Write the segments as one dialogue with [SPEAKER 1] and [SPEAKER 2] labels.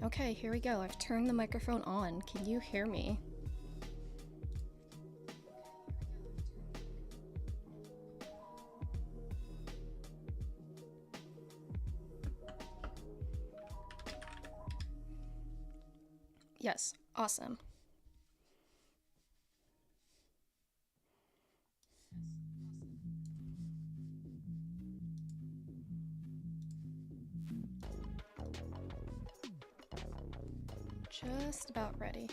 [SPEAKER 1] Okay, here we go. I've turned the microphone on. Can you hear me? Yes, awesome. Just about ready.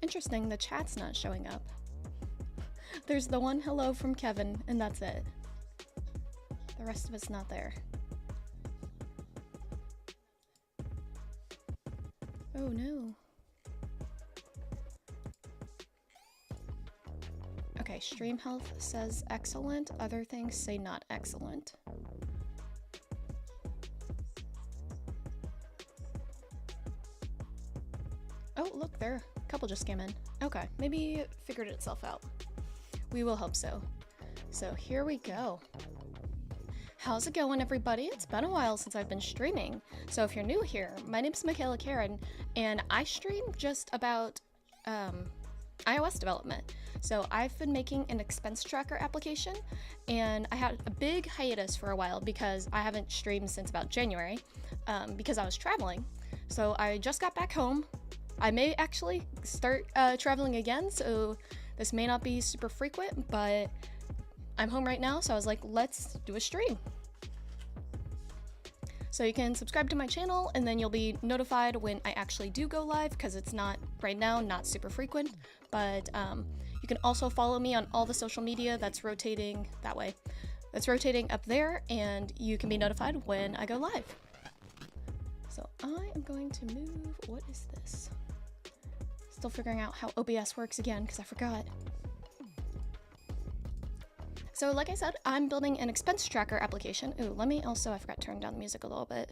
[SPEAKER 1] Interesting, the chat's not showing up. There's the one hello from Kevin, and that's it. The rest of it's not there. Oh no. Okay, stream health says excellent, other things say not excellent. Oh, look, there are a couple just came in. Okay, maybe it figured itself out. We will hope so. So here we go. How's it going, everybody? It's been a while since I've been streaming. So if you're new here, my name's Mikaela Caron, and I stream just about iOS development. So I've been making an expense tracker application, and I had a big hiatus for a while because I haven't streamed since about January because I was traveling. So I just got back home. I may actually start traveling again, so this may not be super frequent, but I'm home right now, so I was like, let's do a stream. So you can subscribe to my channel, and then you'll be notified when I actually do go live, because it's not, right now, not super frequent, but you can also follow me on all the social media that's rotating that way. That's rotating up there, and you can be notified when I go live. So I am going to move, what is this? Still figuring out how OBS works again, because I forgot. So like I said, I'm building an expense tracker application. Ooh, let me also, I forgot to turn down the music a little bit.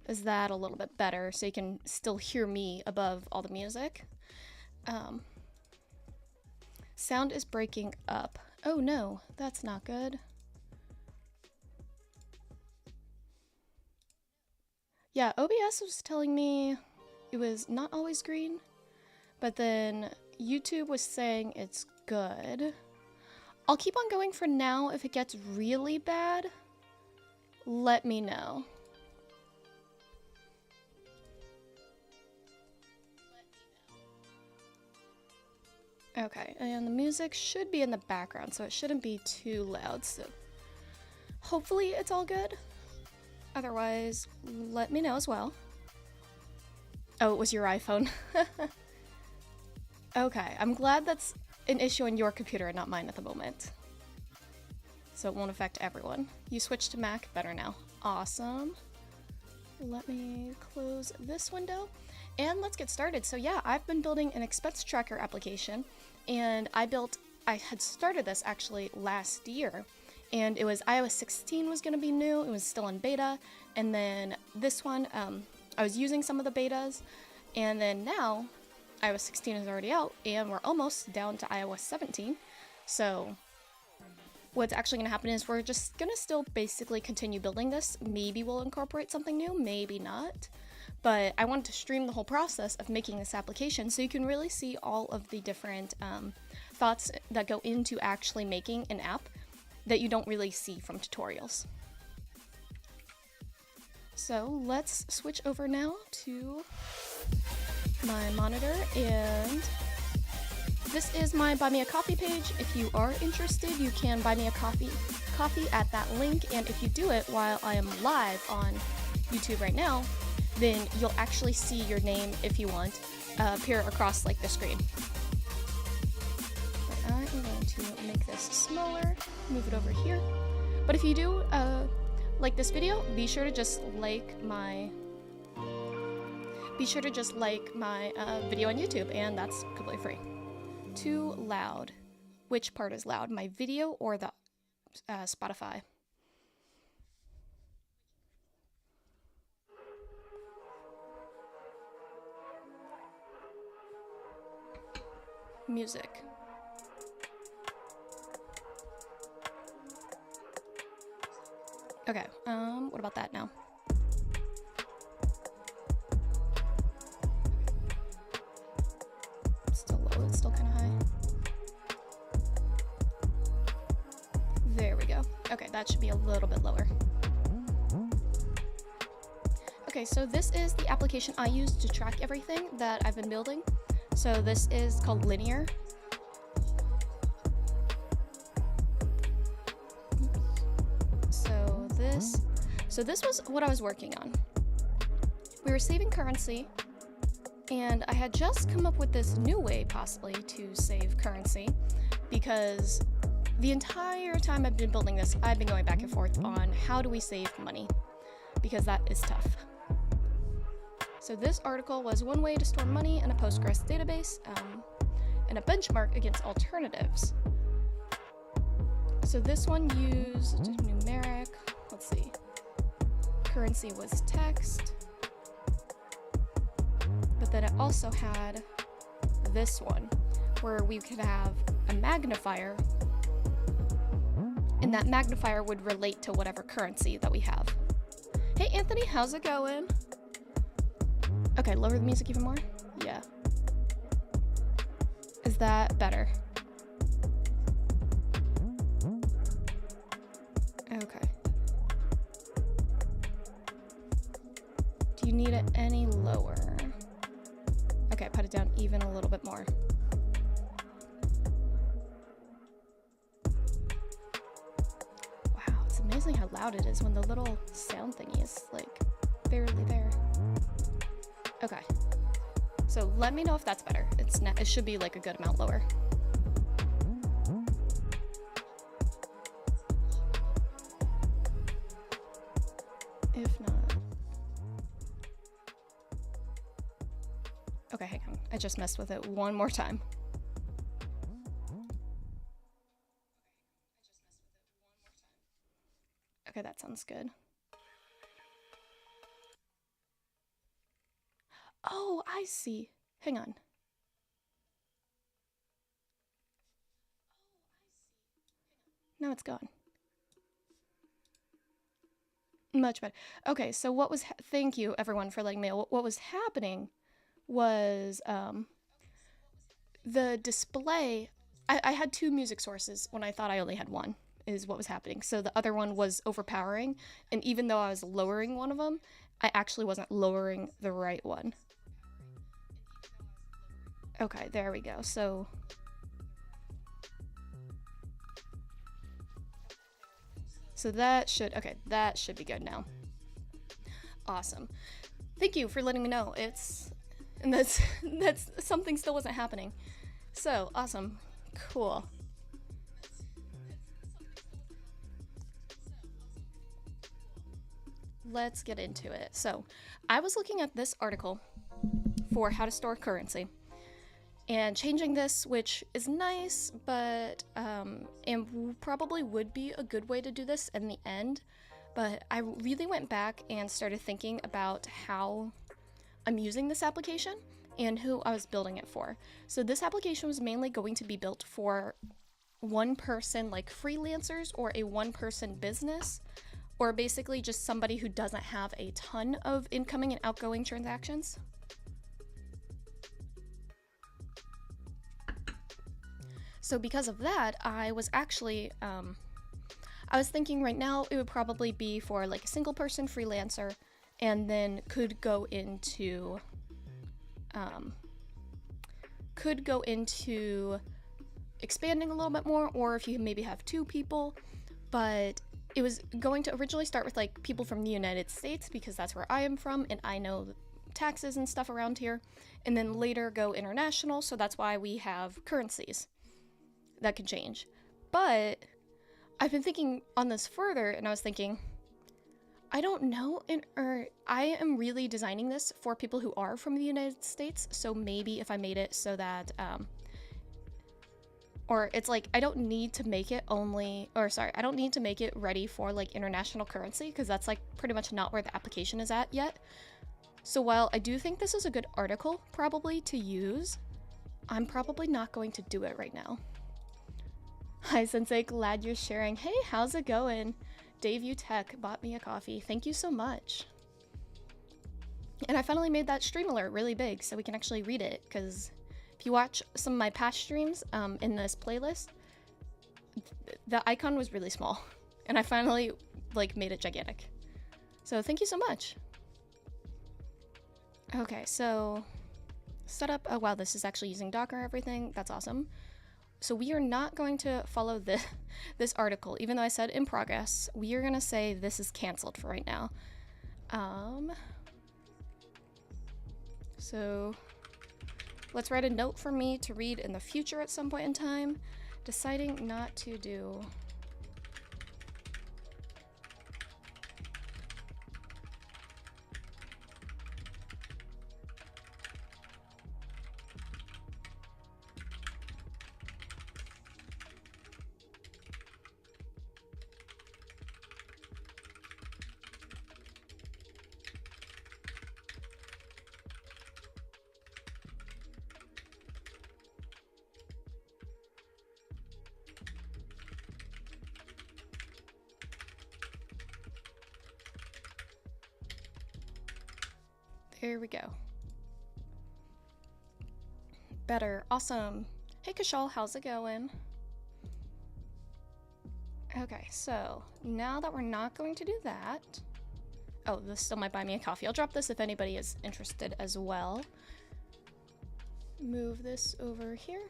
[SPEAKER 1] Is that a little bit better so you can still hear me above all the music? Sound is breaking up. Oh no, that's not good. Yeah, OBS was telling me it was not always green, but then YouTube was saying it's good. I'll keep on going for now. If it gets really bad, let me know. Okay, and the music should be in the background, so it shouldn't be too loud, so hopefully it's all good. Otherwise, let me know as well. Oh, it was your iPhone. Okay, I'm glad that's an issue on your computer and not mine at the moment. So it won't affect everyone. You switched to Mac, better now. Awesome. Let me close this window and let's get started. So yeah, I've been building an expense tracker application, and I had started this actually last year, and it was iOS 16 was going to be new. It was still in beta, and then this one, I was using some of the betas, and then now iOS 16 is already out, and we're almost down to iOS 17. So what's actually going to happen is we're just going to still basically continue building this. Maybe we'll incorporate something new, maybe not. But I wanted to stream the whole process of making this application so you can really see all of the different thoughts that go into actually making an app that you don't really see from tutorials. So let's switch over now to my monitor, and this is my Buy Me a Coffee page. If you are interested, you can buy me a coffee at that link, and if you do it while I am live on YouTube right now, then you'll actually see your name, if you want, appear across like the screen. But I am going to make this smaller, move it over here. But if you do like this video, be sure to just like my video on YouTube, and that's completely free. Too loud. Which part is loud? My video or the Spotify? Music. Okay, what about that now? Still low, it's still kind of high. There we go. Okay, that should be a little bit lower. Okay, so this is the application I use to track everything that I've been building. So this is called Linear. So this was what I was working on. We were saving currency, and I had just come up with this new way possibly to save currency, because the entire time I've been building this, I've been going back and forth on how do we save money, because that is tough. So this article was one way to store money in a Postgres database, and a benchmark against alternatives. So this one used numeric, let's see, currency was text, but then it also had this one where we could have a magnifier, and that magnifier would relate to whatever currency that we have. Hey Anthony, how's it going? Okay, lower the music even more? Yeah. Is that better? Okay. Do you need it any lower? Okay, put it down even a little bit more. Wow, it's amazing how loud it is when the little sound thingy is like barely there. Okay. So let me know if that's better. It should be like a good amount lower. If not. Okay, hang on. I just messed with it one more time. Okay, that sounds good. Oh, I see. Hang on. Now it's gone. Much better. Okay, so what was thank you everyone for letting me know. What was happening was the display. I had two music sources when I thought I only had one, is what was happening. So the other one was overpowering, and even though I was lowering one of them, I actually wasn't lowering the right one. Okay, there we go. So that should, okay, that should be good now. Awesome. Thank you for letting me know. And that's something still wasn't happening. So, awesome. Cool. Let's get into it. So, I was looking at this article for how to store currency, and changing this, which is nice, but and probably would be a good way to do this in the end, but I really went back and started thinking about how I'm using this application and who I was building it for. So this application was mainly going to be built for one person, like freelancers, or a one-person business, or basically just somebody who doesn't have a ton of incoming and outgoing transactions. So because of that, I was actually, I was thinking right now it would probably be for like a single person freelancer, and then could go into expanding a little bit more, or if you maybe have two people. But it was going to originally start with like people from the United States, because that's where I am from and I know taxes and stuff around here, and then later go international, so that's why we have currencies that can change. But I've been thinking on this further, and I was thinking, I don't know, I am really designing this for people who are from the United States, so maybe if I made it so that, or it's like, I don't need to make it I don't need to make it ready for like international currency, because that's like pretty much not where the application is at yet. So while I do think this is a good article probably to use, I'm probably not going to do it right now. Hi Sensei, glad you're sharing. Hey, how's it going? Daveview Tech bought me a coffee. Thank you so much. And I finally made that stream alert really big so we can actually read it, because if you watch some of my past streams in this playlist, the icon was really small, and I finally like made it gigantic. So thank you so much. Okay, so setup. Oh wow, this is actually using Docker everything. That's awesome. So we are not going to follow this article, even though I said in progress. We are gonna say this is canceled for right now. So let's write a note for me to read in the future at some point in time. Deciding not to do. There we go. Better. Awesome. Hey, Kashal, how's it going? Okay, so now that we're not going to do that... Oh, this still might buy me a coffee. I'll drop this if anybody is interested as well. Move this over here.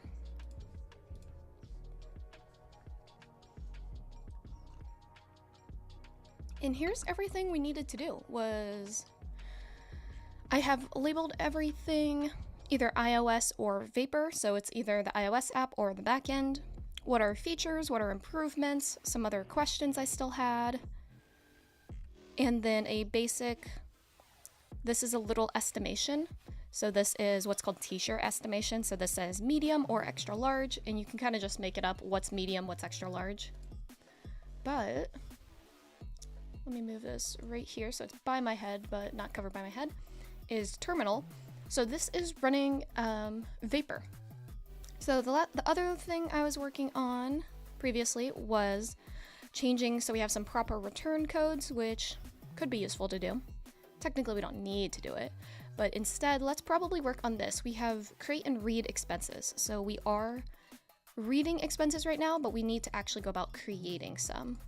[SPEAKER 1] And here's everything we needed to do was... I have labeled everything either iOS or Vapor, so it's either the iOS app or the backend. What are features, what are improvements, some other questions I still had, and then a basic, this is a little estimation. So this is what's called t-shirt estimation. So this says medium or extra large, and you can kind of just make it up what's medium, what's extra large. But let me move this right here so it's by my head, but not covered by my head. Is terminal. So this is running Vapor. So the other thing I was working on previously was changing so we have some proper return codes, which could be useful to do. Technically we don't need to do it, but instead let's probably work on this. We have create and read expenses. So we are reading expenses right now, but we need to actually go about creating some.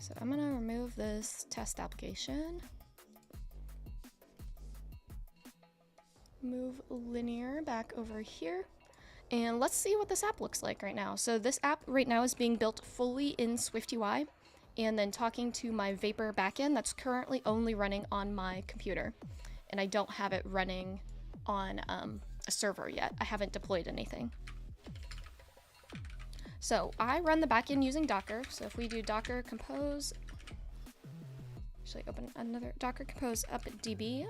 [SPEAKER 1] So I'm gonna remove this test application. Move linear back over here, and let's see what this app looks like right now. So this app right now is being built fully in SwiftUI, and then talking to my Vapor backend that's currently only running on my computer, and I don't have it running on a server yet. I haven't deployed anything. So I run the backend using Docker. So if we do Docker compose, actually open another Docker compose up db.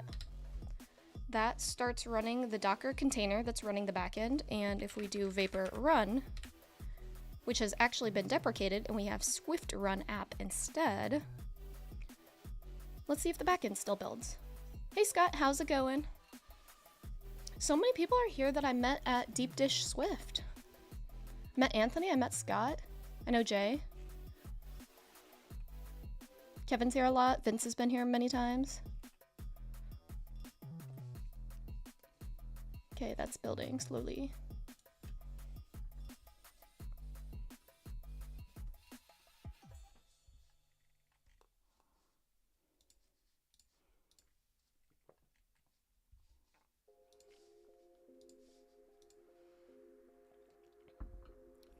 [SPEAKER 1] That starts running the Docker container that's running the backend, and if we do Vapor run, which has actually been deprecated, and we have Swift run app instead, let's see if the backend still builds. Hey Scott, how's it going? So many people are here that I met at Deep Dish Swift. I met Anthony, I met Scott, I know Jay. Kevin's here a lot, Vince has been here many times. Okay, that's building slowly.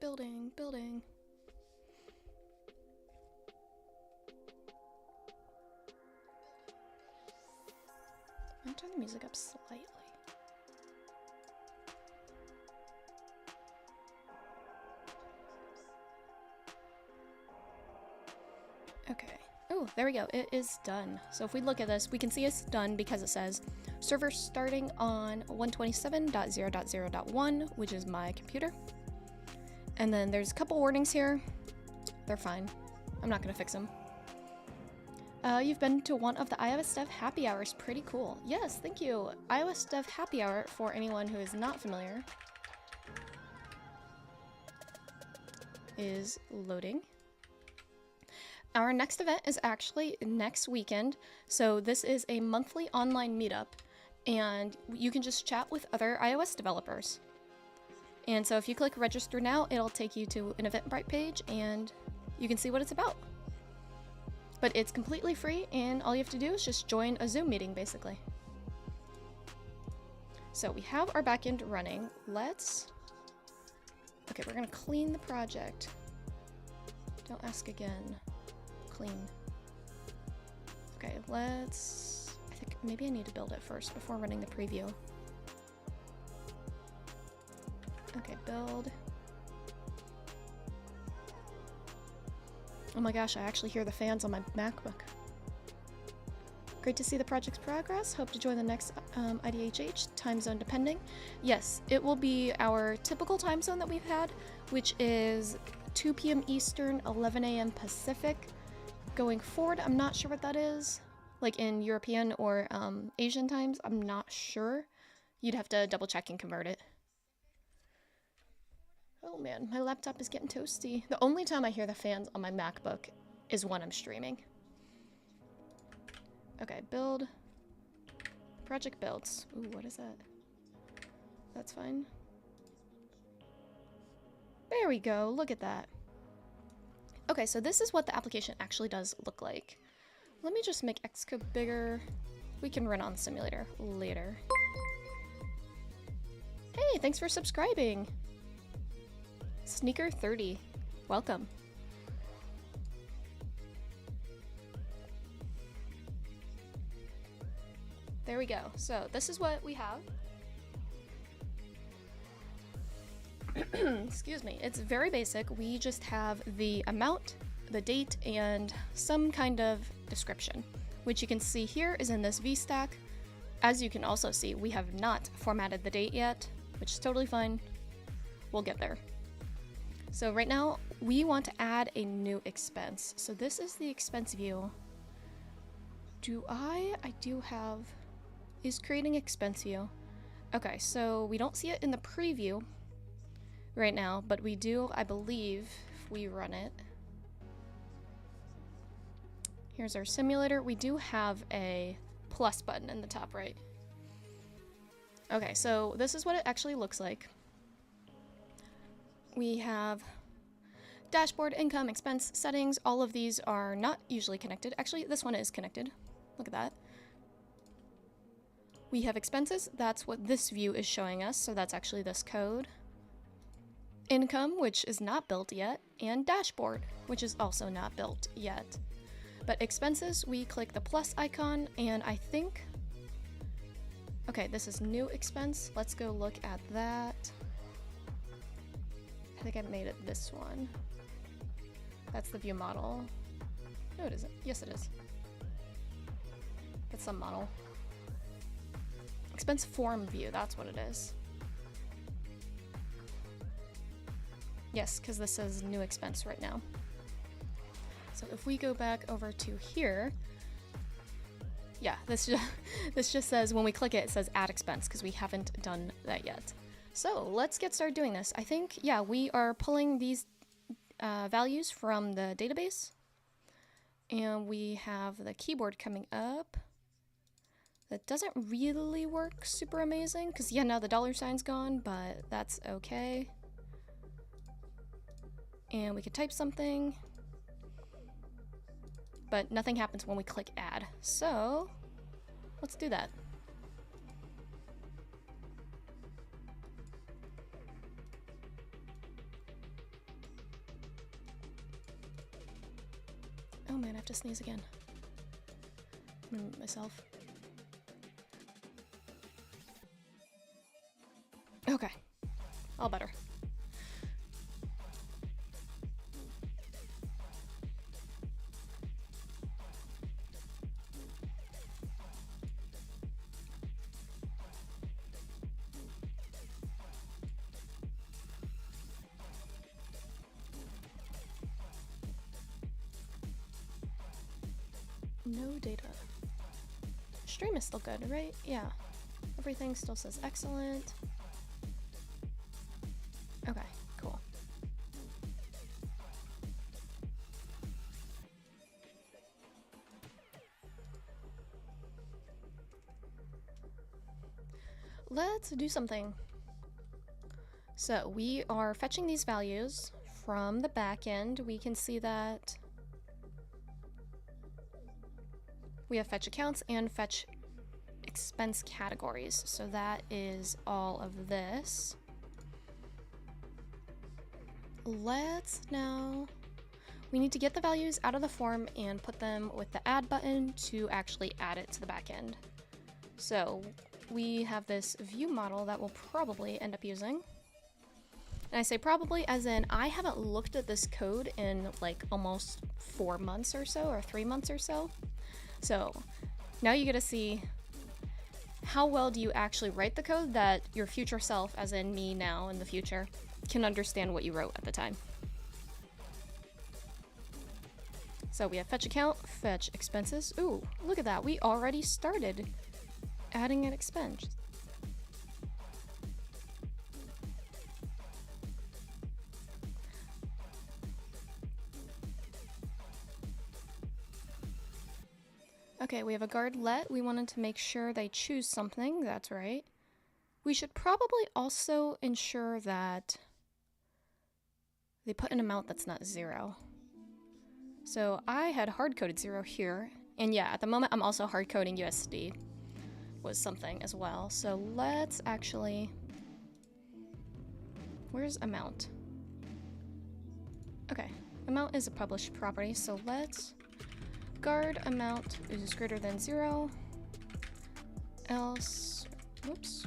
[SPEAKER 1] Building. I'm gonna turn the music up slightly. Okay. Oh, there we go. It is done. So if we look at this, we can see it's done because it says server starting on 127.0.0.1, which is my computer. And then there's a couple warnings here. They're fine. I'm not going to fix them. You've been to one of the iOS Dev Happy Hours. Pretty cool. Yes, thank you. iOS Dev Happy Hour, for anyone who is not familiar, is loading. Our next event is actually next weekend. So this is a monthly online meetup, and you can just chat with other iOS developers. And so if you click register now, it'll take you to an Eventbrite page and you can see what it's about. But it's completely free, and all you have to do is just join a Zoom meeting, basically. So we have our backend running. Okay, we're gonna clean the project. Don't ask again. Clean. Okay, I think maybe I need to build it first before running the preview. Okay, build. Oh my gosh, I actually hear the fans on my MacBook. Great to see the project's progress. Hope to join the next IDHH, time zone depending. Yes, it will be our typical time zone that we've had, which is 2 p.m. Eastern, 11 a.m. Pacific. Going forward, I'm not sure what that is. Like in European or Asian times, I'm not sure. You'd have to double check and convert it. Oh man, my laptop is getting toasty. The only time I hear the fans on my MacBook is when I'm streaming. Okay, build. Project builds. Ooh, what is that? That's fine. There we go, look at that. Okay, so this is what the application actually does look like. Let me just make Xcode bigger. We can run on the simulator later. Hey, thanks for subscribing. Sneaker30, welcome. There we go. So this is what we have. Excuse me. It's very basic. We just have the amount, the date, and some kind of description, which you can see here is in this VStack. As you can also see, we have not formatted the date yet, which is totally fine. We'll get there. So right now we want to add a new expense. So this is the expense view. I do have, is creating expense view. Okay, so we don't see it in the preview right now, but we do, I believe, if we run it. Here's our simulator. We do have a plus button in the top right. Okay, so this is what it actually looks like. We have dashboard, income, expense, settings. All of these are not usually connected. Actually, this one is connected. Look at that. We have expenses. That's what this view is showing us. So that's actually this code. Income, which is not built yet, and dashboard, which is also not built yet. But expenses, we click the plus icon, and I think, okay, this is new expense. Let's go look at that. I think I made it this one. That's the view model. No, it isn't. Yes, it is. That's some model. Expense form view, that's what it is. Yes, because this is new expense right now. So if we go back over to here, yeah, this just says, when we click it, it says add expense, because we haven't done that yet. So let's get started doing this. I think, yeah, we are pulling these values from the database, and we have the keyboard coming up. That doesn't really work super amazing, because yeah, now the $sign's gone, but that's okay. And we could type something, but nothing happens when we click add. So let's do that. Oh man, I have to sneeze again. I'm gonna mute myself. Okay, all better. No data. Stream is still good, right? Yeah. Everything still says excellent. Okay, cool. let's do something. So we are fetching these values from the back end. We can see that we have fetch accounts and fetch expense categories. So that is all of this. Let's now, we need to get the values out of the form and put them with the add button to actually add it to the back end. So we have this view model that we'll probably end up using. And I say probably as in I haven't looked at this code in like almost 4 months or so, or 3 months or so. So now you get to see how well do you actually write the code that your future self, as in me now in the future, can understand what you wrote at the time. So we have fetch account, fetch expenses. Ooh, look at that. We already started adding an expense. Okay, we have a guard let. We wanted to make sure they choose something. That's right. We should probably also ensure that they put an amount that's not 0. So I had hard-coded 0 here. And yeah, at the moment I'm also hard-coding USD was something as well. So let's actually... Where's amount? Okay, amount is a published property, so let's guard amount is greater than 0, else, whoops,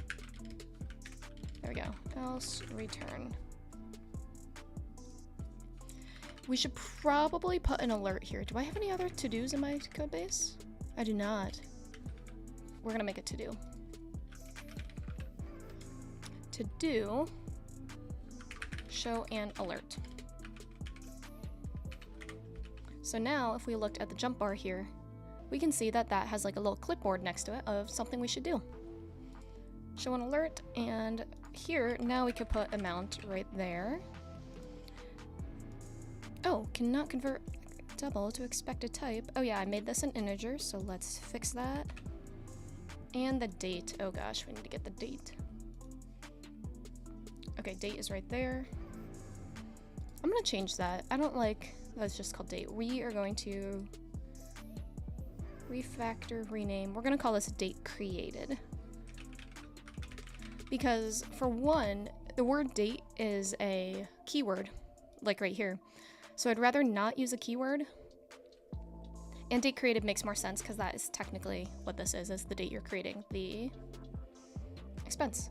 [SPEAKER 1] there we go, else return. We should probably put an alert here. Do I have any other to-dos in my code base? I do not. We're gonna make a to-do. To-do, show an alert. So now if we looked at the jump bar here, we can see that that has like a little clipboard next to it of something we should do. Show an alert, and here now we could put amount right there. Oh, cannot convert double to expected type. Oh yeah, I made this an integer, so let's fix that. And the date. Oh gosh, we need to get the date. Okay, date is right there. I'm gonna change that. I don't like that's just called date. We are going to refactor, rename. We're gonna call this date created. Because for one, the word date is a keyword, like right here. So I'd rather not use a keyword. And date created makes more sense because that is technically what this is the date you're creating the expense.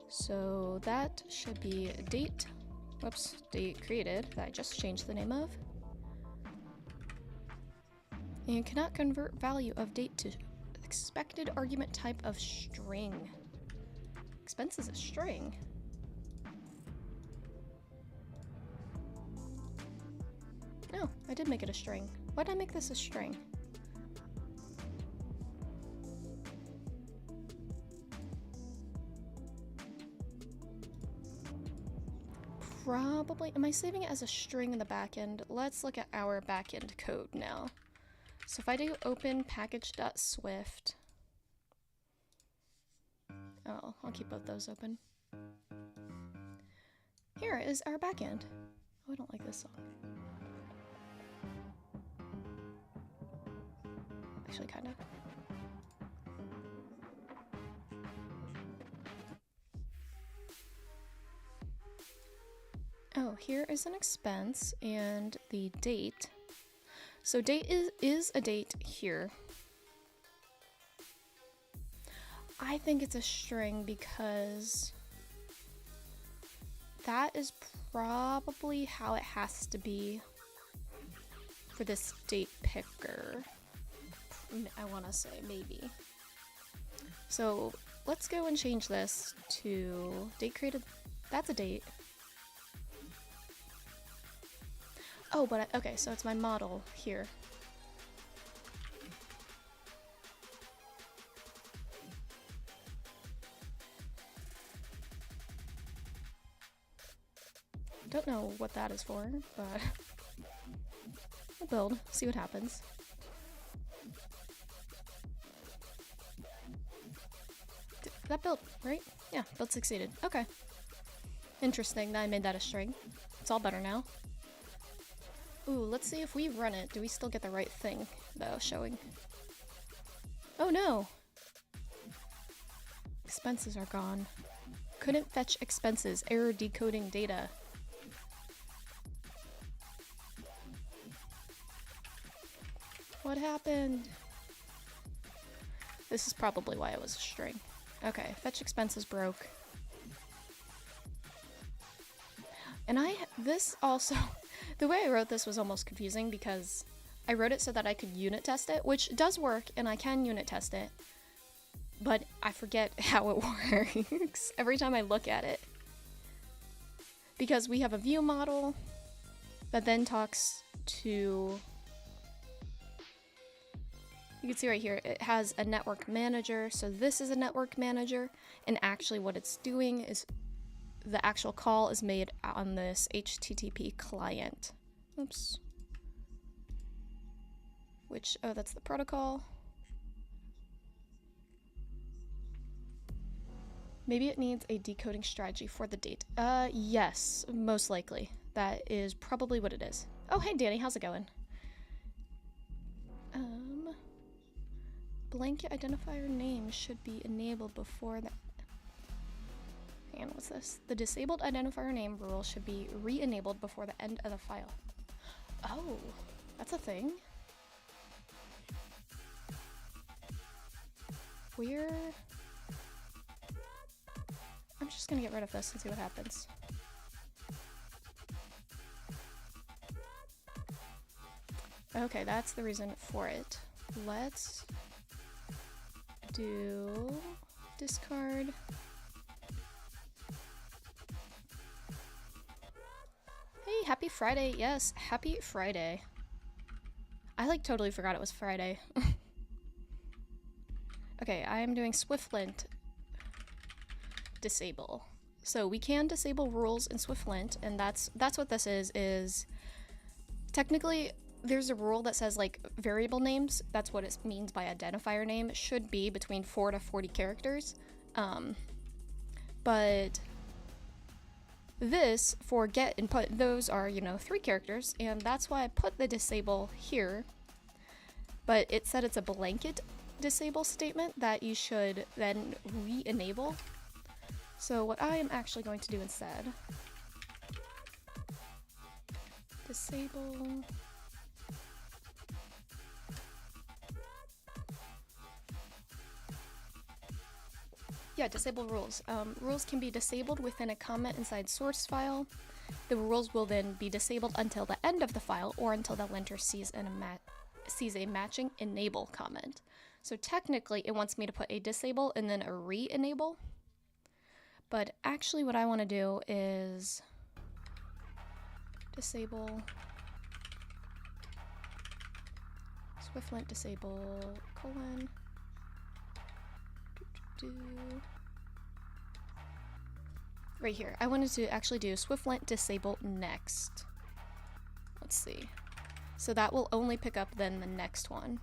[SPEAKER 1] So that should be date, whoops, date created, that I just changed the name of. And cannot convert value of date to expected argument type of string. Expense is a string. No, I did make it a string. Why did I make this a string? Probably, am I saving it as a string in the backend? Let's look at our backend code now. So if I do open package.swift, oh, I'll keep both those open. Here is our backend. Oh, I don't like this song. Actually, kind of. Oh, here is an expense and the date. So date is a date here. I think it's a string because that is probably how it has to be for this date picker. I want to say maybe. So let's go and change this to date created. That's a date. Oh, but okay, so it's my model here. Don't know what that is for, but we'll build, see what happens. that built, right? Yeah, build succeeded. Okay. Interesting that I made that a string. It's all better now. Ooh, let's see if we run it. Do we still get the right thing, though, showing? Oh no! Expenses are gone. Couldn't fetch expenses. Error decoding data. What happened? This is probably why it was a string. Okay, fetch expenses broke. And this also, the way I wrote this was almost confusing because I wrote it so that I could unit test it, which does work and I can unit test it, but I forget how it works every time I look at it. Because we have a view model that then talks to, you can see right here, it has a network manager, so this is a network manager, and actually what it's doing is the actual call is made on this HTTP client. Oops. Which, oh, that's the protocol. Maybe it needs a decoding strategy for the date. Yes, most likely. That is probably what it is. Oh, hey Danny, how's it going? Blanket identifier name should be enabled before that. And what's this? The disabled identifier name rule should be re-enabled before the end of the file. Oh, that's a thing. I'm just gonna get rid of this and see what happens. Okay, that's the reason for it. Let's do discard. Hey, happy Friday. Yes, happy Friday. I like totally forgot it was Friday. Okay, I'm doing SwiftLint disable. So we can disable rules in SwiftLint, and that's what this is technically there's a rule that says like variable names, that's what it means by identifier name, should be between 4 to 40 characters. But this, for get input, those are, 3 characters, and that's why I put the disable here. But it said it's a blanket disable statement that you should then re-enable. So what I am actually going to do instead, disable, disable rules. Rules can be disabled within a comment inside source file. The rules will then be disabled until the end of the file or until the linter sees a matching enable comment. So technically it wants me to put a disable and then a re-enable. But actually what I want to do is disable SwiftLint disable colon right here. I wanted to actually do SwiftLint disable next. Let's see. So that will only pick up then the next one.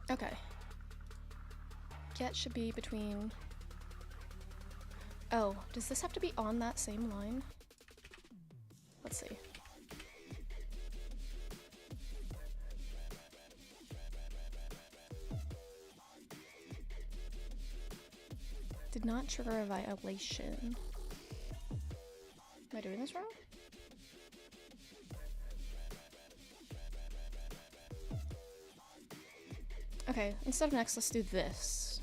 [SPEAKER 1] Okay. Get should be between... Oh, does this have to be on that same line? Let's see. Did not trigger a violation. Am I doing this wrong? Okay, instead of next, let's do this.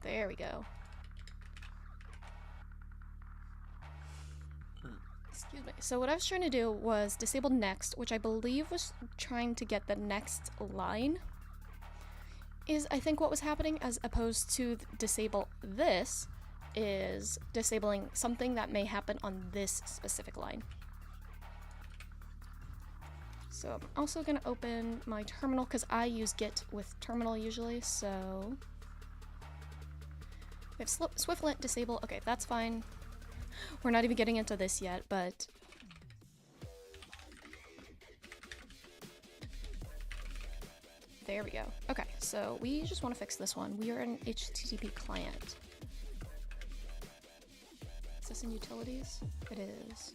[SPEAKER 1] There we go. Excuse me. So what I was trying to do was disable next, which I believe was trying to get the next line. Is I think what was happening, as opposed to disable this, is disabling something that may happen on this specific line. So I'm also going to open my terminal because I use Git with terminal usually, so we have SwiftLint disable. Okay, that's fine. We're not even getting into this yet, but there we go. Okay, so we just want to fix this one. We are an HTTP client. Is this in utilities? It is.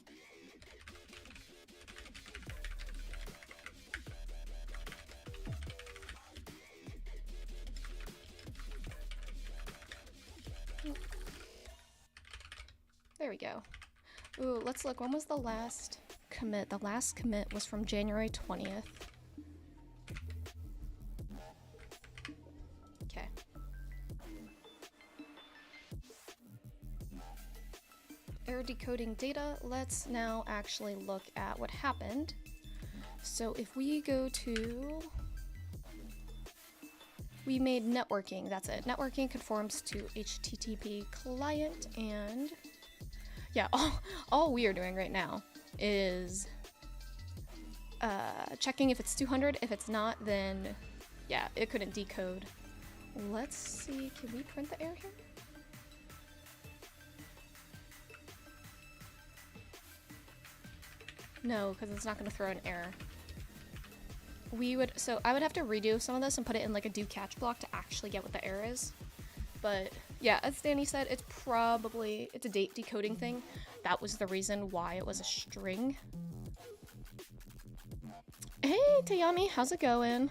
[SPEAKER 1] There we go. Ooh, let's look. When was the last commit? The last commit was from January 20th. Okay. Error decoding data. Let's now actually look at what happened. So if we go to... We made networking, that's it. Networking conforms to HTTP client, and yeah, all we are doing right now is checking if it's 200. If it's not, then yeah, it couldn't decode. Let's see, can we print the error here? No, because it's not going to throw an error. So I would have to redo some of this and put it in like a do catch block to actually get what the error is. But yeah, as Danny said, it's a date decoding thing. That was the reason why it was a string. Hey Tayami, how's it going?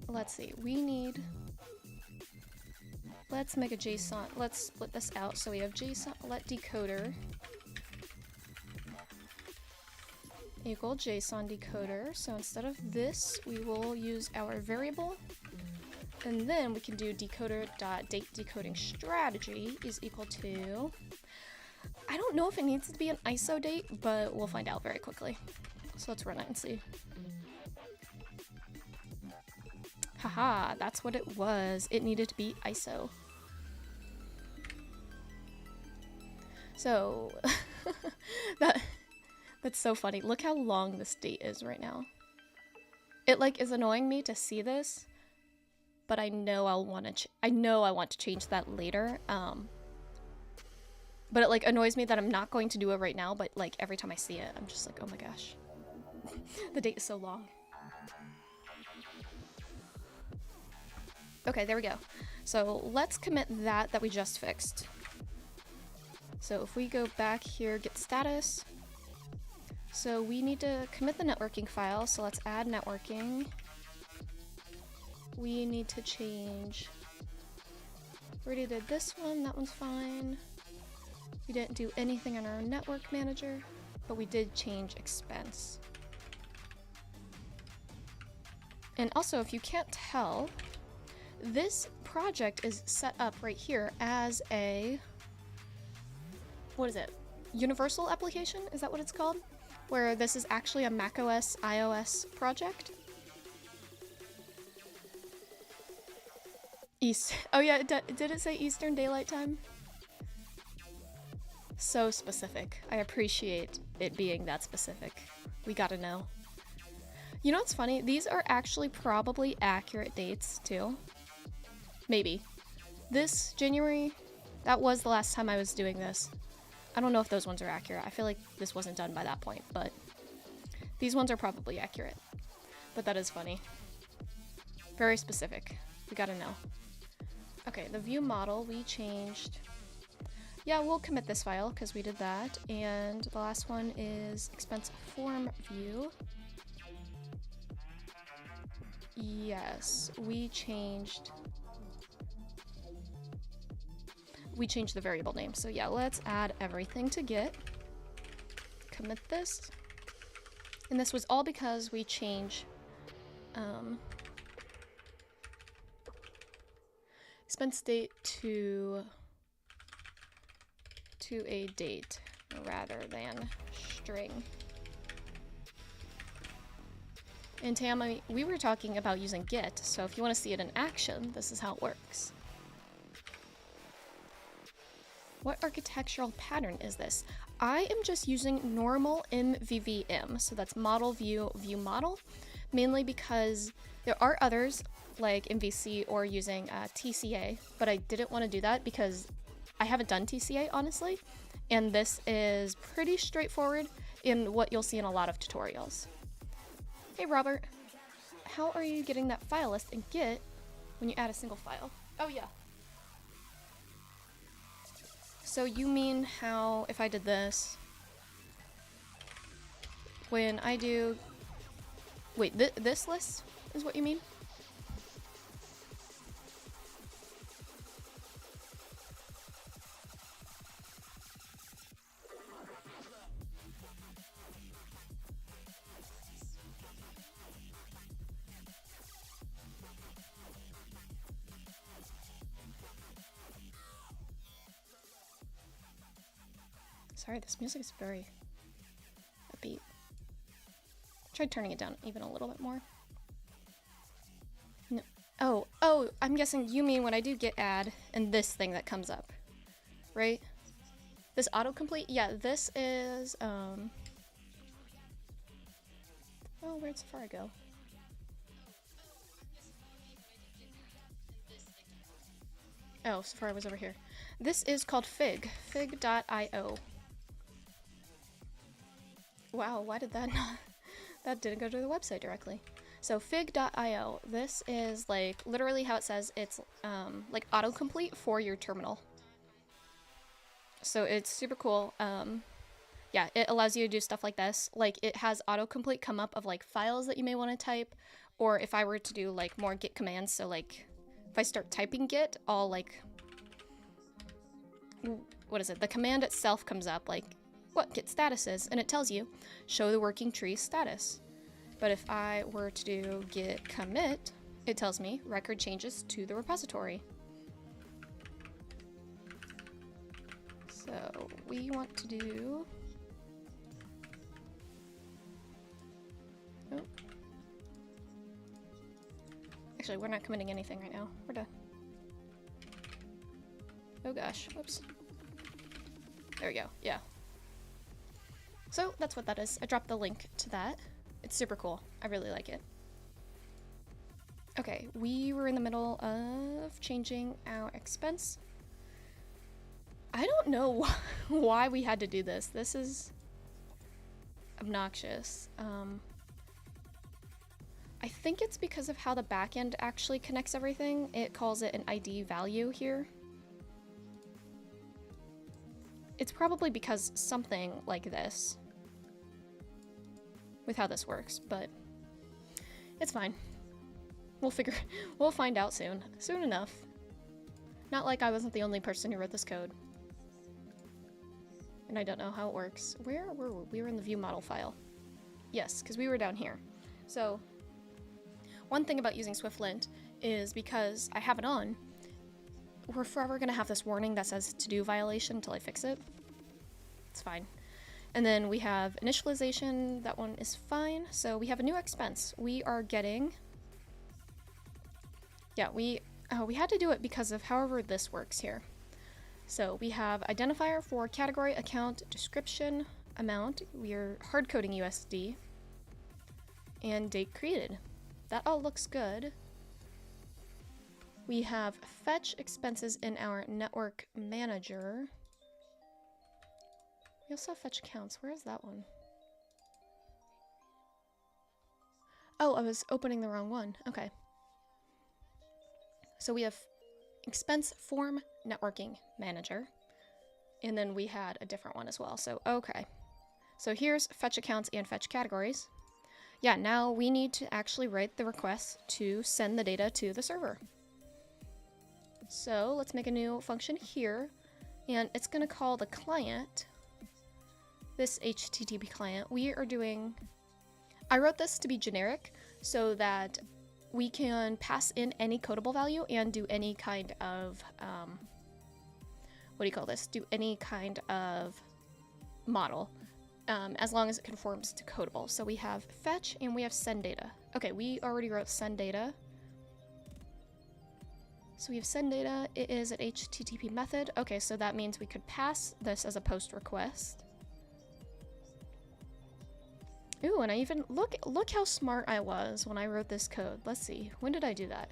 [SPEAKER 1] Let's see, let's make a JSON, let's split this out. So we have JSON let decoder equal JSON decoder. So instead of this, we will use our variable, and then we can do decoder.date decoding strategy is equal to, I don't know if it needs to be an ISO date, but we'll find out very quickly. So let's run it and see. Haha, that's what it was. It needed to be ISO. So that's so funny. Look how long this date is right now. It like is annoying me to see this, but I know I want to change that later. But it like annoys me that I'm not going to do it right now, but like every time I see it, I'm just like, oh my gosh. The date is so long. Okay, there we go. So let's commit that we just fixed. So if we go back here, get status. So we need to commit the networking file. So let's add networking. We need to change. We already did this one, that one's fine. We didn't do anything on our network manager, but we did change expense. And also, if you can't tell, this project is set up right here as a, what is it? Universal application? Is that what it's called? Where this is actually a macOS iOS project. Oh yeah, did it say Eastern Daylight Time? So specific. I appreciate it being that specific. We gotta know. You know what's funny? These are actually probably accurate dates too. Maybe. This January, that was the last time I was doing this. I don't know if those ones are accurate. I feel like this wasn't done by that point, but these ones are probably accurate. But that is funny. Very specific. We gotta know. Okay, the view model we changed. Yeah, we'll commit this file because we did that. And the last one is expense form view. Yes, we changed the variable name. So yeah, let's add everything to Git. Commit this. And this was all because we changed expense date to a date rather than string. And Tammy, we were talking about using Git, so if you want to see it in action, this is how it works. What architectural pattern is this? I am just using normal MVVM, so that's model view view model, mainly because there are others. like MVC or using TCA, but I didn't want to do that because I haven't done TCA, honestly, and this is pretty straightforward in what you'll see in a lot of tutorials. Hey Robert, how are you getting that file list in Git when you add a single file? Oh yeah. So you mean how if I did this, when I do, wait, this list is what you mean? Sorry, this music is very upbeat. Tried turning it down even a little bit more. No. Oh, I'm guessing you mean when I do git add and this thing that comes up, right? This autocomplete? Yeah, this is, oh, where'd Safari go? Oh, Safari was over here. This is called Fig, fig.io. Wow, why did that not? That didn't go to the website directly. So fig.io, this is like literally how it says, it's like autocomplete for your terminal. So it's super cool. Yeah, it allows you to do stuff like this. Like it has autocomplete come up of like files that you may want to type, or if I were to do like more git commands, so like if I start typing git, all like, what is it? The command itself comes up like what git status is, and it tells you show the working tree status. But if I were to do git commit, it tells me record changes to the repository. So we want to do, oh, actually we're not committing anything right now. We're done. Oh gosh, whoops. There we go, yeah. So that's what that is. I dropped the link to that. It's super cool. I really like it. Okay, we were in the middle of changing our expense. I don't know why we had to do this. This is obnoxious. I think it's because of how the backend actually connects everything. It calls it an ID value here. It's probably because something like this, with how this works, but it's fine. We'll find out soon enough. Not like I wasn't the only person who wrote this code. And I don't know how it works. Where were we? We were in the view model file. Yes, because we were down here. So one thing about using SwiftLint is because I have it on, we're forever gonna have this warning that says to do violation until I fix it. It's fine. And then we have initialization, that one is fine. So we have a new expense. We are getting, yeah, we had to do it because of however this works here. So we have identifier for category, account, description, amount. We are hard coding USD and date created. That all looks good. We have fetch expenses in our network manager. We also have fetch accounts. Where is that one? Oh, I was opening the wrong one. Okay. So we have expense form networking manager. And then we had a different one as well. So, okay. So here's fetch accounts and fetch categories. Yeah, now we need to actually write the request to send the data to the server. So let's make a new function here. And it's going to call the client, this HTTP client. We are doing, I wrote this to be generic so that we can pass in any codable value and do any kind of, what do you call this? Do any kind of model, as long as it conforms to codable. So we have fetch and we have send data. Okay, we already wrote send data. So we have send data, it is an HTTP method. Okay, so that means we could pass this as a post request. Ooh, and I even, look how smart I was when I wrote this code. Let's see, when did I do that?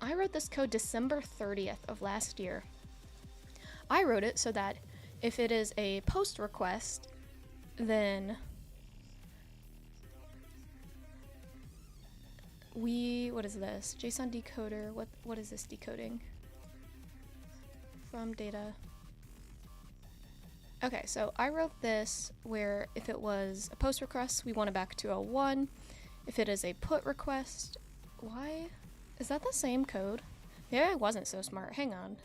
[SPEAKER 1] I wrote this code December 30th of last year. I wrote it so that if it is a post request, then what is this? JSON decoder, what is this decoding? From data. Okay, so I wrote this where if it was a post request, we want it back to a 1. If it is a put request, why? Is that the same code? Yeah, I wasn't so smart. Hang on.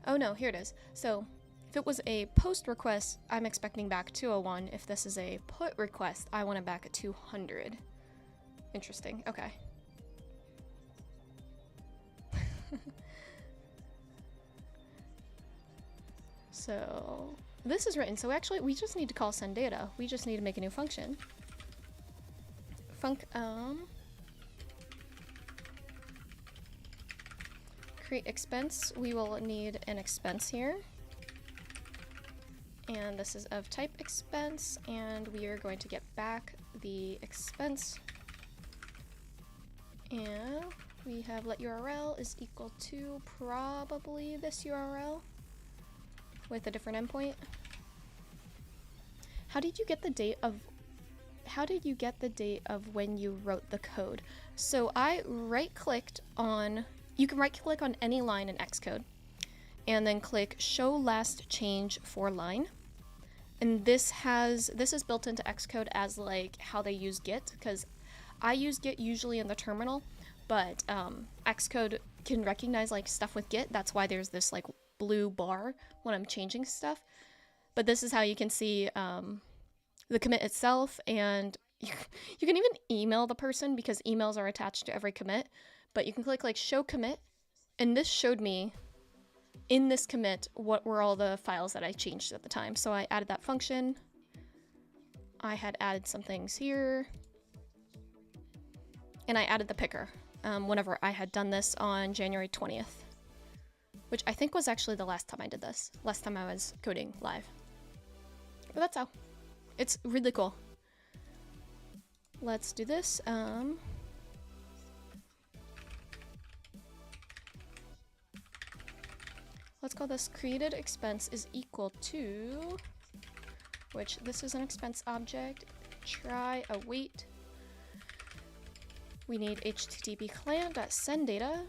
[SPEAKER 1] Oh no, here it is. So if it was a post request, I'm expecting back 201. If this is a put request, I want it back at 200. Interesting. Okay. So this is written. So actually, we just need to call send data. We just need to make a new function. Create expense. We will need an expense here. And this is of type expense, and we are going to get back the expense. And we have let URL is equal to probably this URL with a different endpoint. How did you get the date of when you wrote the code? So I right-clicked on, you can right-click on any line in Xcode and then click show last change for line. And this is built into Xcode as like how they use Git, because I use Git usually in the terminal, but Xcode can recognize like stuff with Git. That's why there's this like blue bar when I'm changing stuff. But this is how you can see the commit itself, and you can even email the person because emails are attached to every commit. But you can click like show commit, and this showed me in this commit what were all the files that I changed at the time. So I added that function. I had added some things here, and I added the picker whenever I had done this on January 20th, which I think was actually the last time I did this, last time I was coding live. But that's how. It's really cool. Let's do this. Let's call this created expense is equal to, which this is an expense object, try await. We need http client.send data.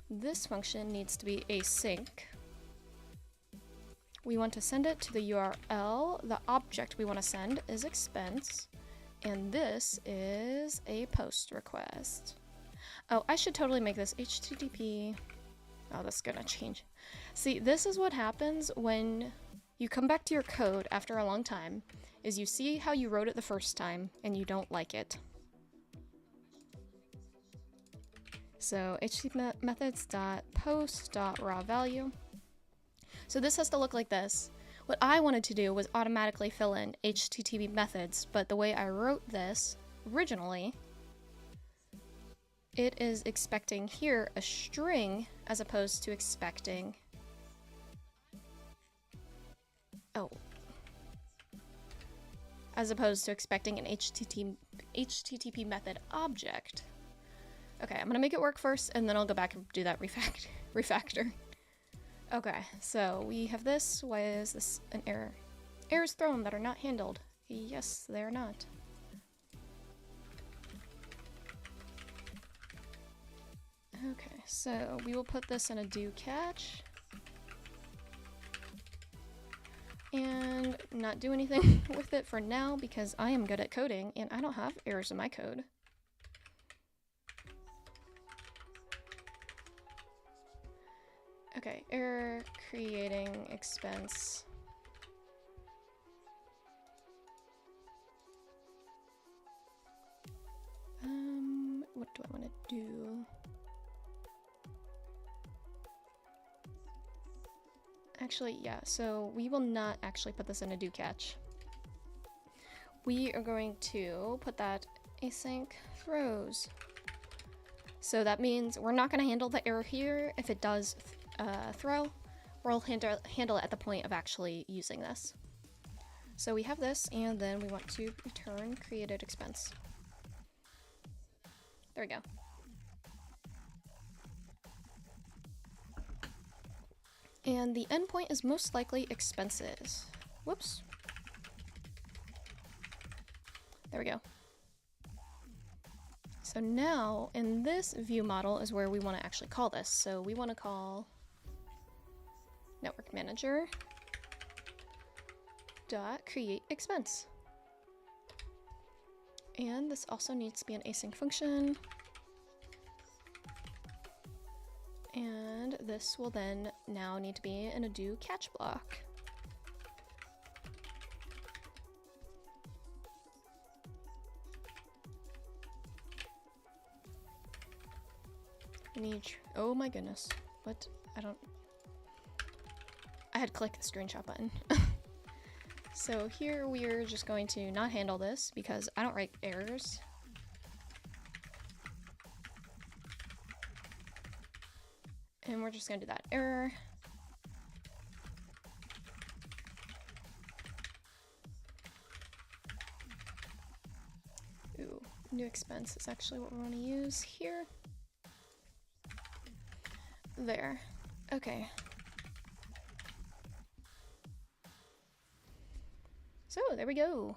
[SPEAKER 1] This function needs to be async. We want to send it to the URL. The object we want to send is expense, and this is a post request. Oh, I should totally make this http. Oh, that's gonna change. See, this is what happens when you come back to your code after a long time, is you see how you wrote it the first time and you don't like it. So http methods.post.raw value. So this has to look like this. What I wanted to do was automatically fill in HTTP methods, but the way I wrote this originally, it is expecting here a string as opposed to expecting, as opposed to expecting an HTTP method object. Okay, I'm gonna make it work first, and then I'll go back and do that refactor. Okay, so we have this. Why is this an error? Errors thrown that are not handled. Yes, they are not. Okay, so we will put this in a do catch. And not do anything with it for now because I am good at coding and I don't have errors in my code. Okay, error creating expense. What do I want to do? Actually, yeah, so we will not actually put this in a do catch. We are going to put that async throws. So that means we're not going to handle the error here. If it does throw, we'll handle it at the point of actually using this. So we have this, and then we want to return created expense. There we go. And the endpoint is most likely expenses. Whoops. There we go. So now in this view model is where we want to actually call this. So we want to call network manager dot create expense. And this also needs to be an async function. And this will then now need to be in a do catch block. Oh my goodness. What? I had clicked the screenshot button. So here we're just going to not handle this because I don't write errors. And we're just going to do that error. Ooh, new expense is actually what we want to use here. There. Okay. So there we go.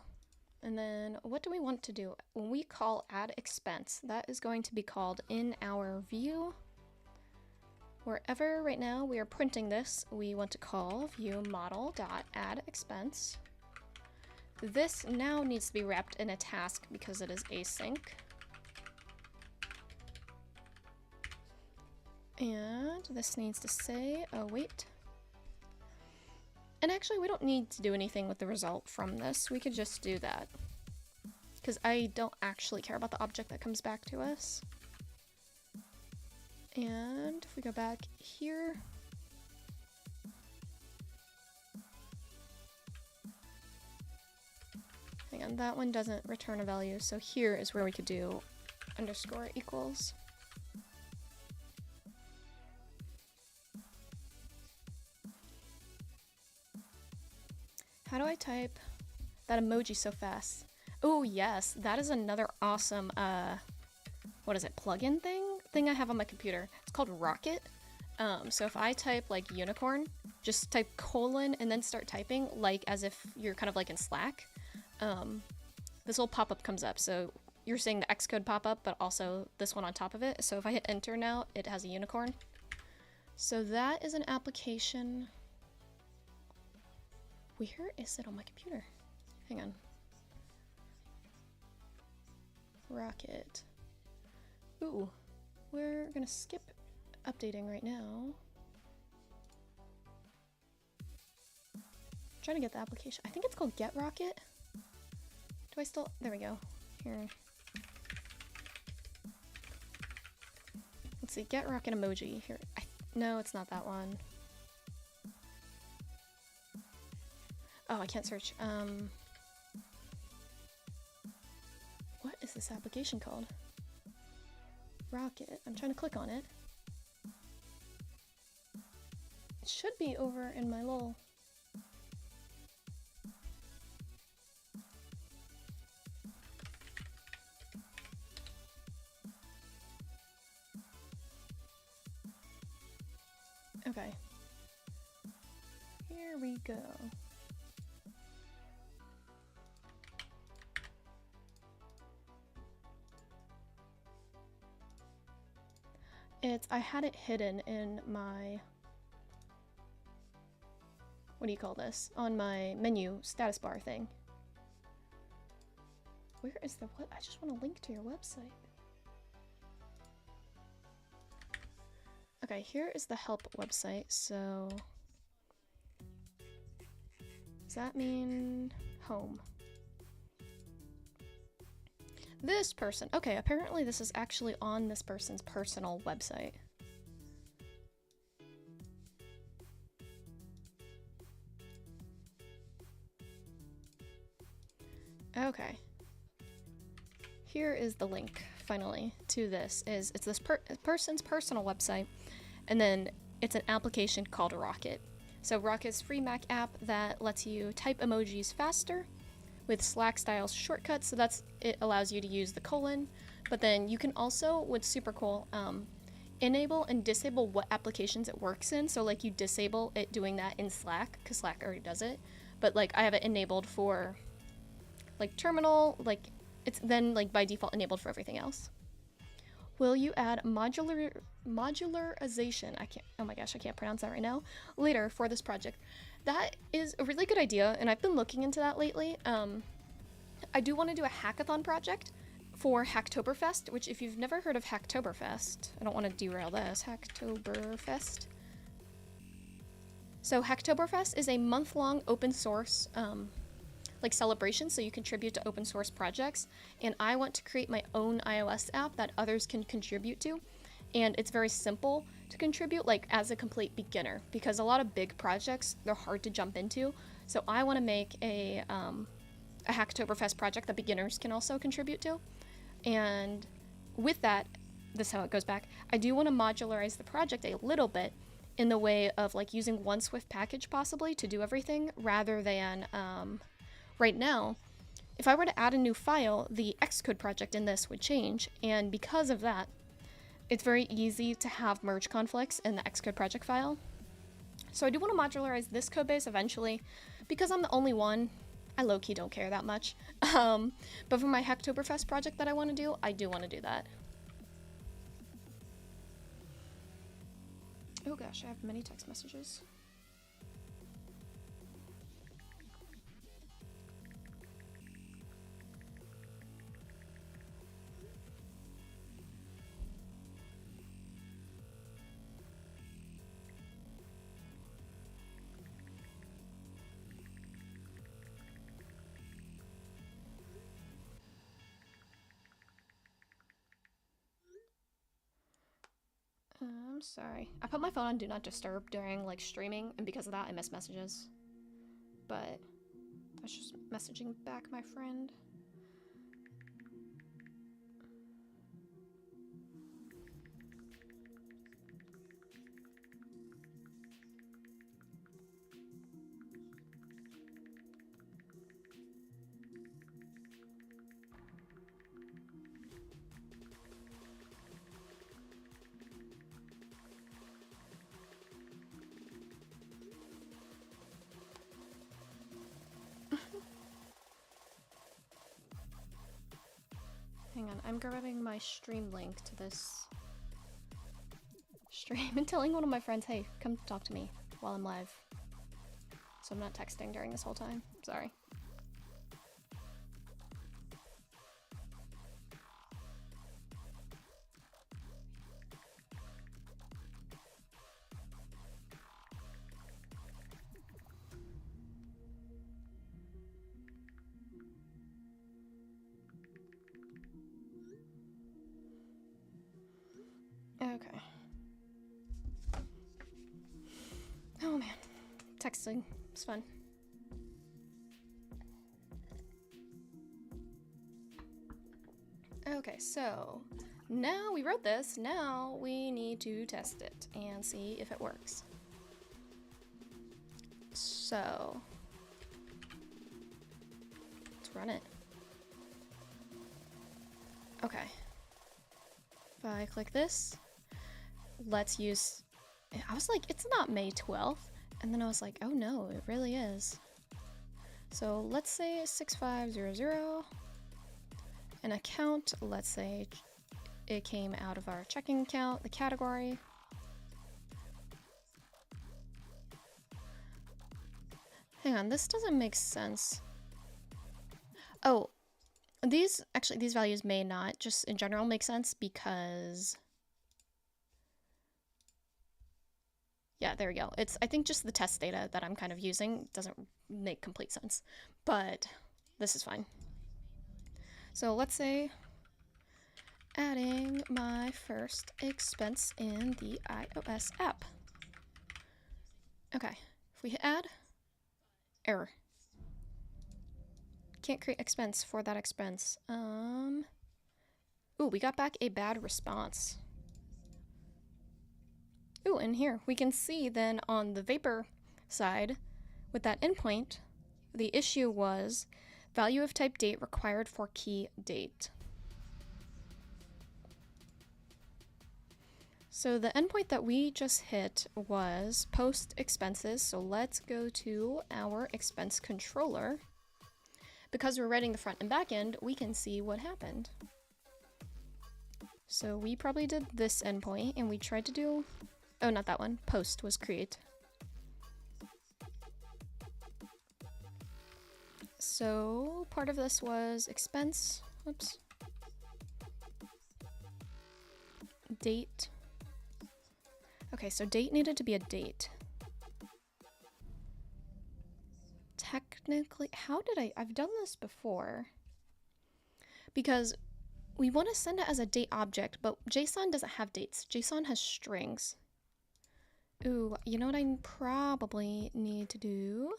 [SPEAKER 1] And then what do we want to do? When we call add expense, that is going to be called in our view. Wherever right now we are printing this, we want to call view model.add expense. This now needs to be wrapped in a task because it is async. And this needs to say await. And actually we don't need to do anything with the result from this. We could just do that. Because I don't actually care about the object that comes back to us. And if we go back here, hang on, that one doesn't return a value, so here is where we could do underscore equals. How do I type that emoji so fast? Oh yes, that is another awesome, what is it, plugin thing I have on my computer. It's called Rocket. So if I type like unicorn, just type colon and then start typing like as if you're kind of like in Slack, this little pop-up comes up. So you're seeing the Xcode pop-up, but also this one on top of it. So if I hit enter now, it has a unicorn. So that is an application. Where is it on my computer? Hang on. Rocket. Ooh, we're gonna skip updating right now. I'm trying to get the application. I think it's called Get Rocket. Do I still? There we go. Here. Let's see. Get Rocket emoji. Here. No, it's not that one. Oh, I can't search. What is this application called? Rocket. I'm trying to click on it. It should be over in my little... Okay. Here we go. I had it hidden in my, what do you call this? On my menu status bar thing. Where is the what? I just want to link to your website. Okay, here is the help website. So does that mean home? This person. Okay, apparently this is actually on this person's personal website. Okay. Here is the link, finally, to this. It's this person's personal website, and then it's an application called Rocket. So Rocket's a free Mac app that lets you type emojis faster with Slack-style shortcuts, so it allows you to use the colon, but then you can also, what's super cool, enable and disable what applications it works in. So like you disable it doing that in Slack, because Slack already does it. But like I have it enabled for like terminal, like it's then like by default enabled for everything else. Will you add modularization? I can't, oh my gosh, I can't pronounce that right now. Later for this project. That is a really good idea, and I've been looking into that lately. I do want to do a hackathon project for Hacktoberfest, which if you've never heard of Hacktoberfest, I don't want to derail this, Hacktoberfest. So Hacktoberfest is a month-long open source like celebration, so you contribute to open source projects, and I want to create my own iOS app that others can contribute to, and it's very simple to contribute, like as a complete beginner, because a lot of big projects, they're hard to jump into. So I want to make a Hacktoberfest project that beginners can also contribute to, and with that, this is how it goes back, I do want to modularize the project a little bit in the way of like using one Swift package possibly to do everything, rather than right now, if I were to add a new file, the Xcode project in this would change, and because of that, it's very easy to have merge conflicts in the Xcode project file. So I do want to modularize this code base eventually, because I'm the only one. I low-key don't care that much. But for my Hacktoberfest project that I want to do, I do want to do that. Oh gosh, I have many text messages. I'm sorry. I put my phone on Do Not Disturb during like streaming, and because of that I miss messages. But I was just messaging back my friend. Hang on, I'm grabbing my stream link to this stream and telling one of my friends, hey, come talk to me while I'm live. So I'm not texting during this whole time. Sorry. Okay. Oh man, texting is fun. Okay, so now we wrote this, now we need to test it and see if it works. So let's run it. Okay. If I click this, let's use, I was like, it's not May 12th. And then I was like, oh no, it really is. So let's say 6500, an account, let's say it came out of our checking account, the category. Hang on, this doesn't make sense. Oh, these values may not just in general make sense because, yeah, there we go. It's, I think just the test data that I'm kind of using doesn't make complete sense, but this is fine. So let's say adding my first expense in the iOS app. Okay, if we hit add, error. Can't create expense for that expense. Ooh, we got back a bad response. Ooh, and here we can see then on the Vapor side with that endpoint, the issue was value of type date required for key date. So the endpoint that we just hit was post expenses. So let's go to our expense controller. Because we're writing the front and back end, we can see what happened. So we probably did this endpoint and we tried to do, oh, not that one. Post was create. So part of this was expense, whoops, date. Okay, so date needed to be a date. Technically, how did I've done this before. Because we want to send it as a date object, but JSON doesn't have dates. JSON has strings. Ooh, you know what I probably need to do?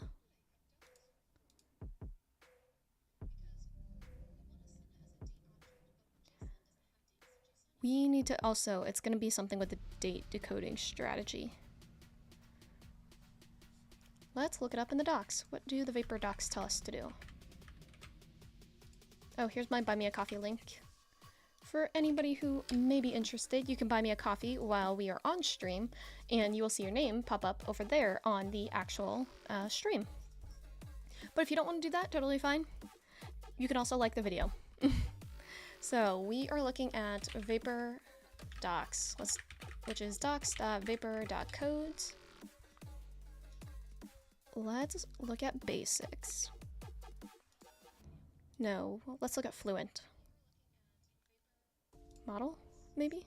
[SPEAKER 1] We need to also, it's going to be something with the date decoding strategy. Let's look it up in the docs. What do the Vapor docs tell us to do? Oh, here's my Buy Me a Coffee link. For anybody who may be interested, you can buy me a coffee while we are on stream, and you will see your name pop up over there on the actual stream. But if you don't want to do that, totally fine. You can also like the video. So we are looking at Vapor docs, which is docs.vapor.codes. Let's look at basics. No, let's look at Fluent. Model, maybe?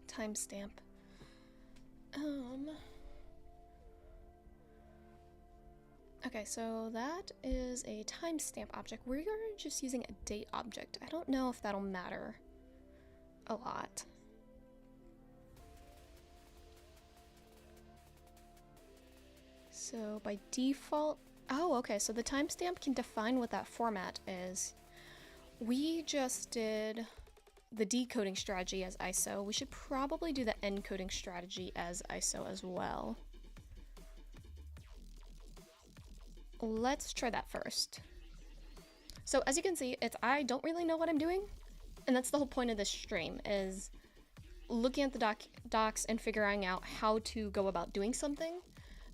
[SPEAKER 1] Timestamp. Okay, so that is a timestamp object. We're just using a date object. I don't know if that'll matter a lot. So by default, oh, okay, so the timestamp can define what that format is. We just did the decoding strategy as ISO. We should probably do the encoding strategy as ISO as well. Let's try that first. So as you can see, I don't really know what I'm doing, and that's the whole point of this stream, is looking at the docs and figuring out how to go about doing something,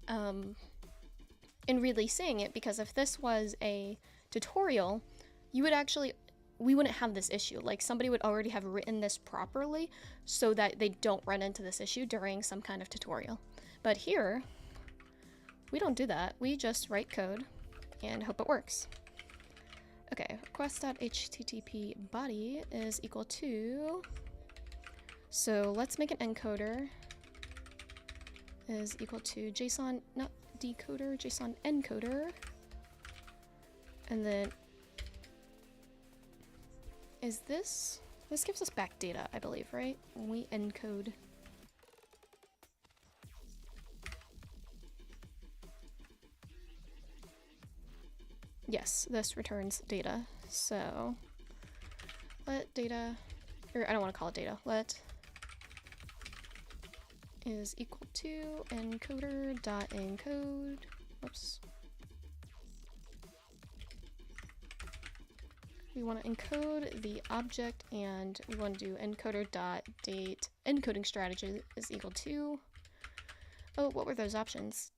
[SPEAKER 1] and really seeing it, because if this was a tutorial, we wouldn't have this issue. Like, somebody would already have written this properly so that they don't run into this issue during some kind of tutorial. But here, we don't do that. We just write code and hope it works. Okay, request.http body is equal to, so let's make an encoder is equal to JSON, not decoder, JSON encoder. And then is this gives us back data, I believe, right? When we encode. Yes, this returns data. So let data, or I don't want to call it data, let is equal to encoder.encode. Whoops. We want to encode the object, and we want to do encoder.date encoding strategy is equal to, oh, what were those options?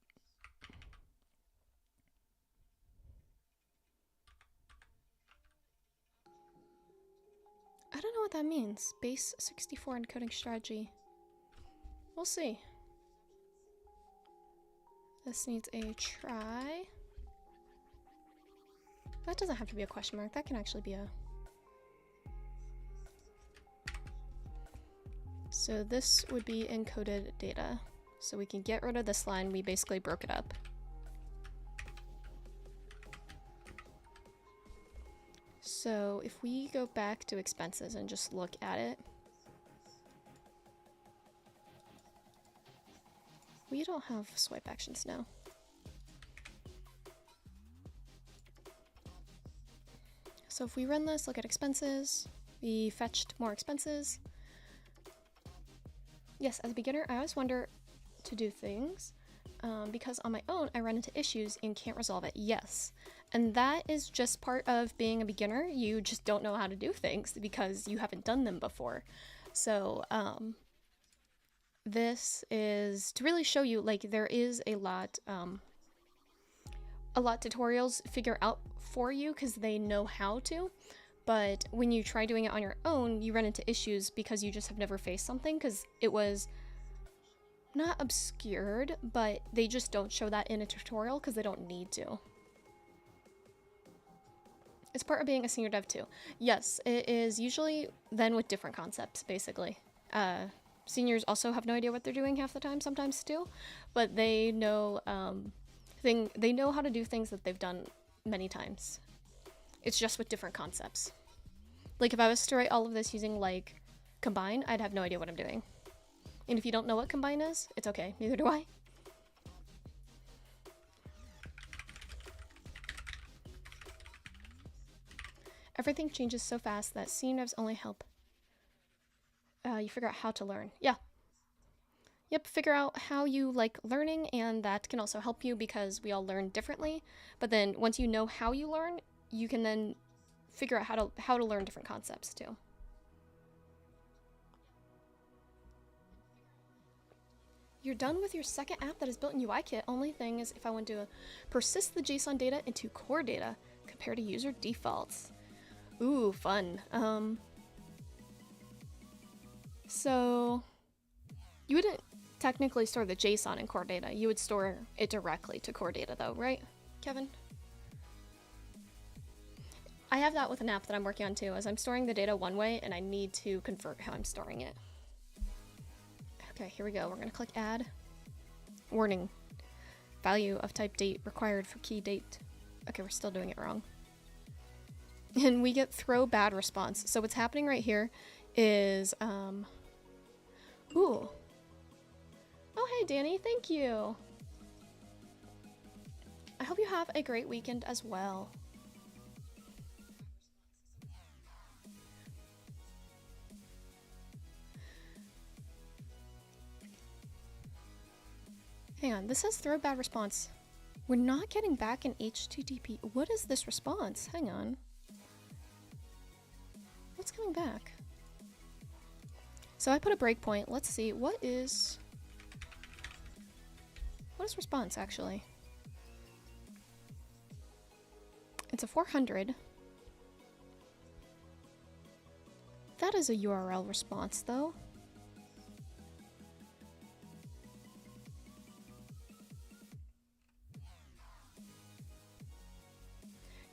[SPEAKER 1] I don't know what that means. Base 64 encoding strategy. We'll see. This needs a try. That doesn't have to be a question mark. That can actually be a... So this would be encoded data. So we can get rid of this line. We basically broke it up. So if we go back to expenses and just look at it, we don't have swipe actions now. So if we run this, look at expenses, we fetched more expenses. Yes, as a beginner, I always wonder to do things because on my own, I run into issues and can't resolve it. Yes. And that is just part of being a beginner. You just don't know how to do things because you haven't done them before. So this is to really show you, like, there is a lot tutorials figure out for you because they know how to. But when you try doing it on your own, you run into issues because you just have never faced something, because it was not obscured, but they just don't show that in a tutorial because they don't need to. It's part of being a senior dev too. Yes, it is usually then with different concepts, basically. Seniors also have no idea what they're doing half the time, sometimes too, but they know they know how to do things that they've done many times. It's just with different concepts. Like if I was to write all of this using like combine, I'd have no idea what I'm doing. And if you don't know what combine is, it's okay. Neither do I. Everything changes so fast that senior devs only help you figure out how to learn. Yeah. Yep, figure out how you like learning, and that can also help you because we all learn differently. But then once you know how you learn, you can then figure out how to learn different concepts too. You're done with your second app that is built in UIKit. Only thing is if I want to persist the JSON data into core data compared to user defaults. Ooh, fun. So you wouldn't technically store the JSON in core data. You would store it directly to core data though, right, Kevin? I have that with an app that I'm working on too, as I'm storing the data one way and I need to convert how I'm storing it. Okay, here we go. We're gonna click add. Warning. Value of type date required for key date. Okay, we're still doing it wrong. And we get throw bad response. So what's happening right here is, ooh. Oh, hey, Danny, thank you. I hope you have a great weekend as well. Hang on, this says throw bad response. We're not getting back an HTTP. What is this response? Hang on. What's coming back? So I put a breakpoint. Let's see, what is response actually? It's a 400. That is a URL response though.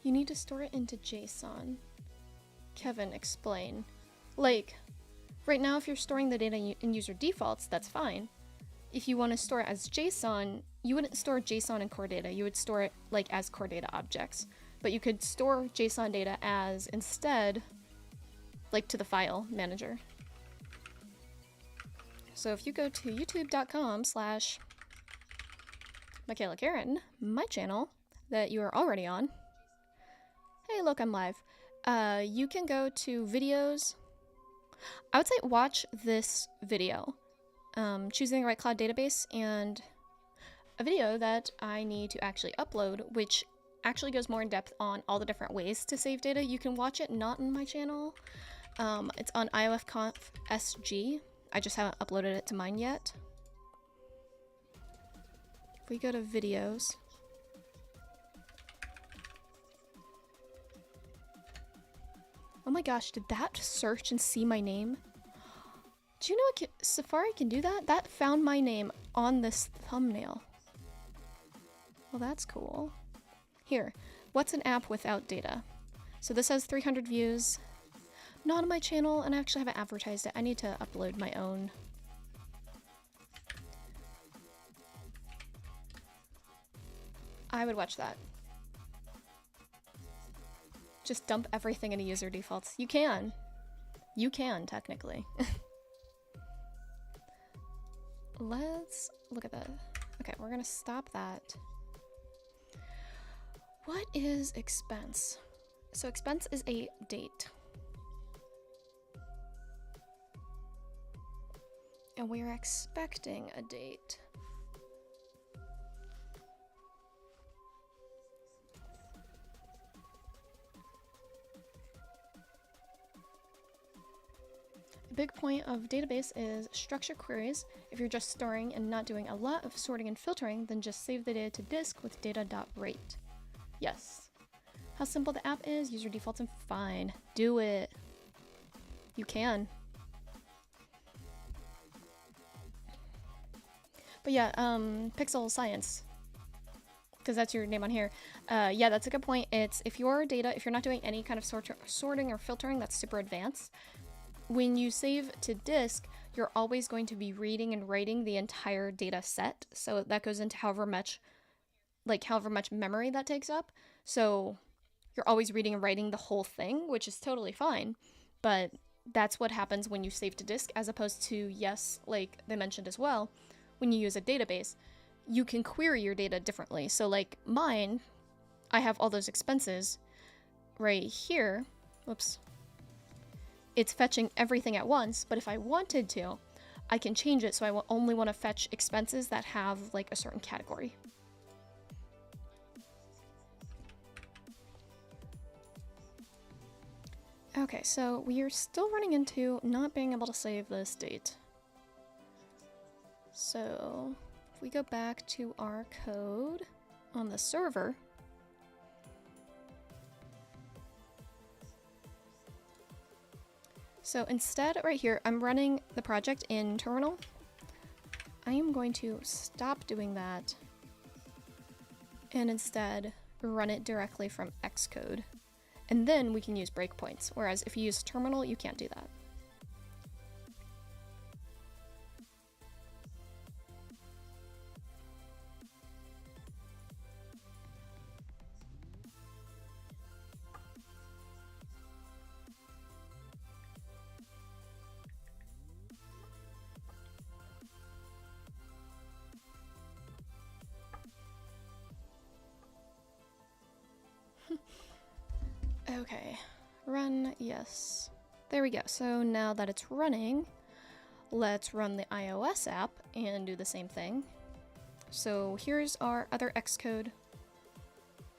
[SPEAKER 1] You need to store it into JSON. Kevin, explain. Like, right now if you're storing the data in user defaults, that's fine. If you want to store it as JSON, you wouldn't store JSON in core data. You would store it like as core data objects. But you could store JSON data as instead, like to the file manager. So if you go to youtube.com/Mikaela Caron, my channel that you are already on. Hey, look, I'm live. You can go to videos. I would say watch this video, choosing the right cloud database, and a video that I need to actually upload, which actually goes more in depth on all the different ways to save data. You can watch it not on my channel. It's on iOS Conf SG. I just haven't uploaded it to mine yet. If we go to videos. Oh my gosh, did that search and see my name? Do you know Safari can do that? That found my name on this thumbnail. Well, that's cool. Here, what's an app without data? So this has 300 views. Not on my channel, and I actually haven't advertised it. I need to upload my own. I would watch that. Just dump everything into user defaults. You can. You can, technically. Let's look at that. Okay, we're gonna stop that. What is expense? So expense is a date. And we're expecting a date. The big point of database is structured queries. If you're just storing and not doing a lot of sorting and filtering, then just save the data to disk with data.rate. Yes. How simple the app is, user defaults, and fine. Do it. You can. But yeah, Pixel Science, because that's your name on here. Yeah, that's a good point. It's if your data, if you're not doing any kind of sorting or filtering that's super advanced, when you save to disk, you're always going to be reading and writing the entire data set. So that goes into however much memory that takes up. So you're always reading and writing the whole thing, which is totally fine. But that's what happens when you save to disk, as opposed to, yes, like they mentioned as well, when you use a database, you can query your data differently. So like mine, I have all those expenses right here. Whoops. It's fetching everything at once, but if I wanted to, I can change it so I will only want to fetch expenses that have like a certain category. Okay, so we are still running into not being able to save this date. So if we go back to our code on the server, so instead right here, I'm running the project in terminal. I am going to stop doing that and instead run it directly from Xcode. And then we can use breakpoints, whereas if you use terminal, you can't do that. Okay, run, yes. There we go. So now that it's running, let's run the iOS app and do the same thing. So here's our other Xcode.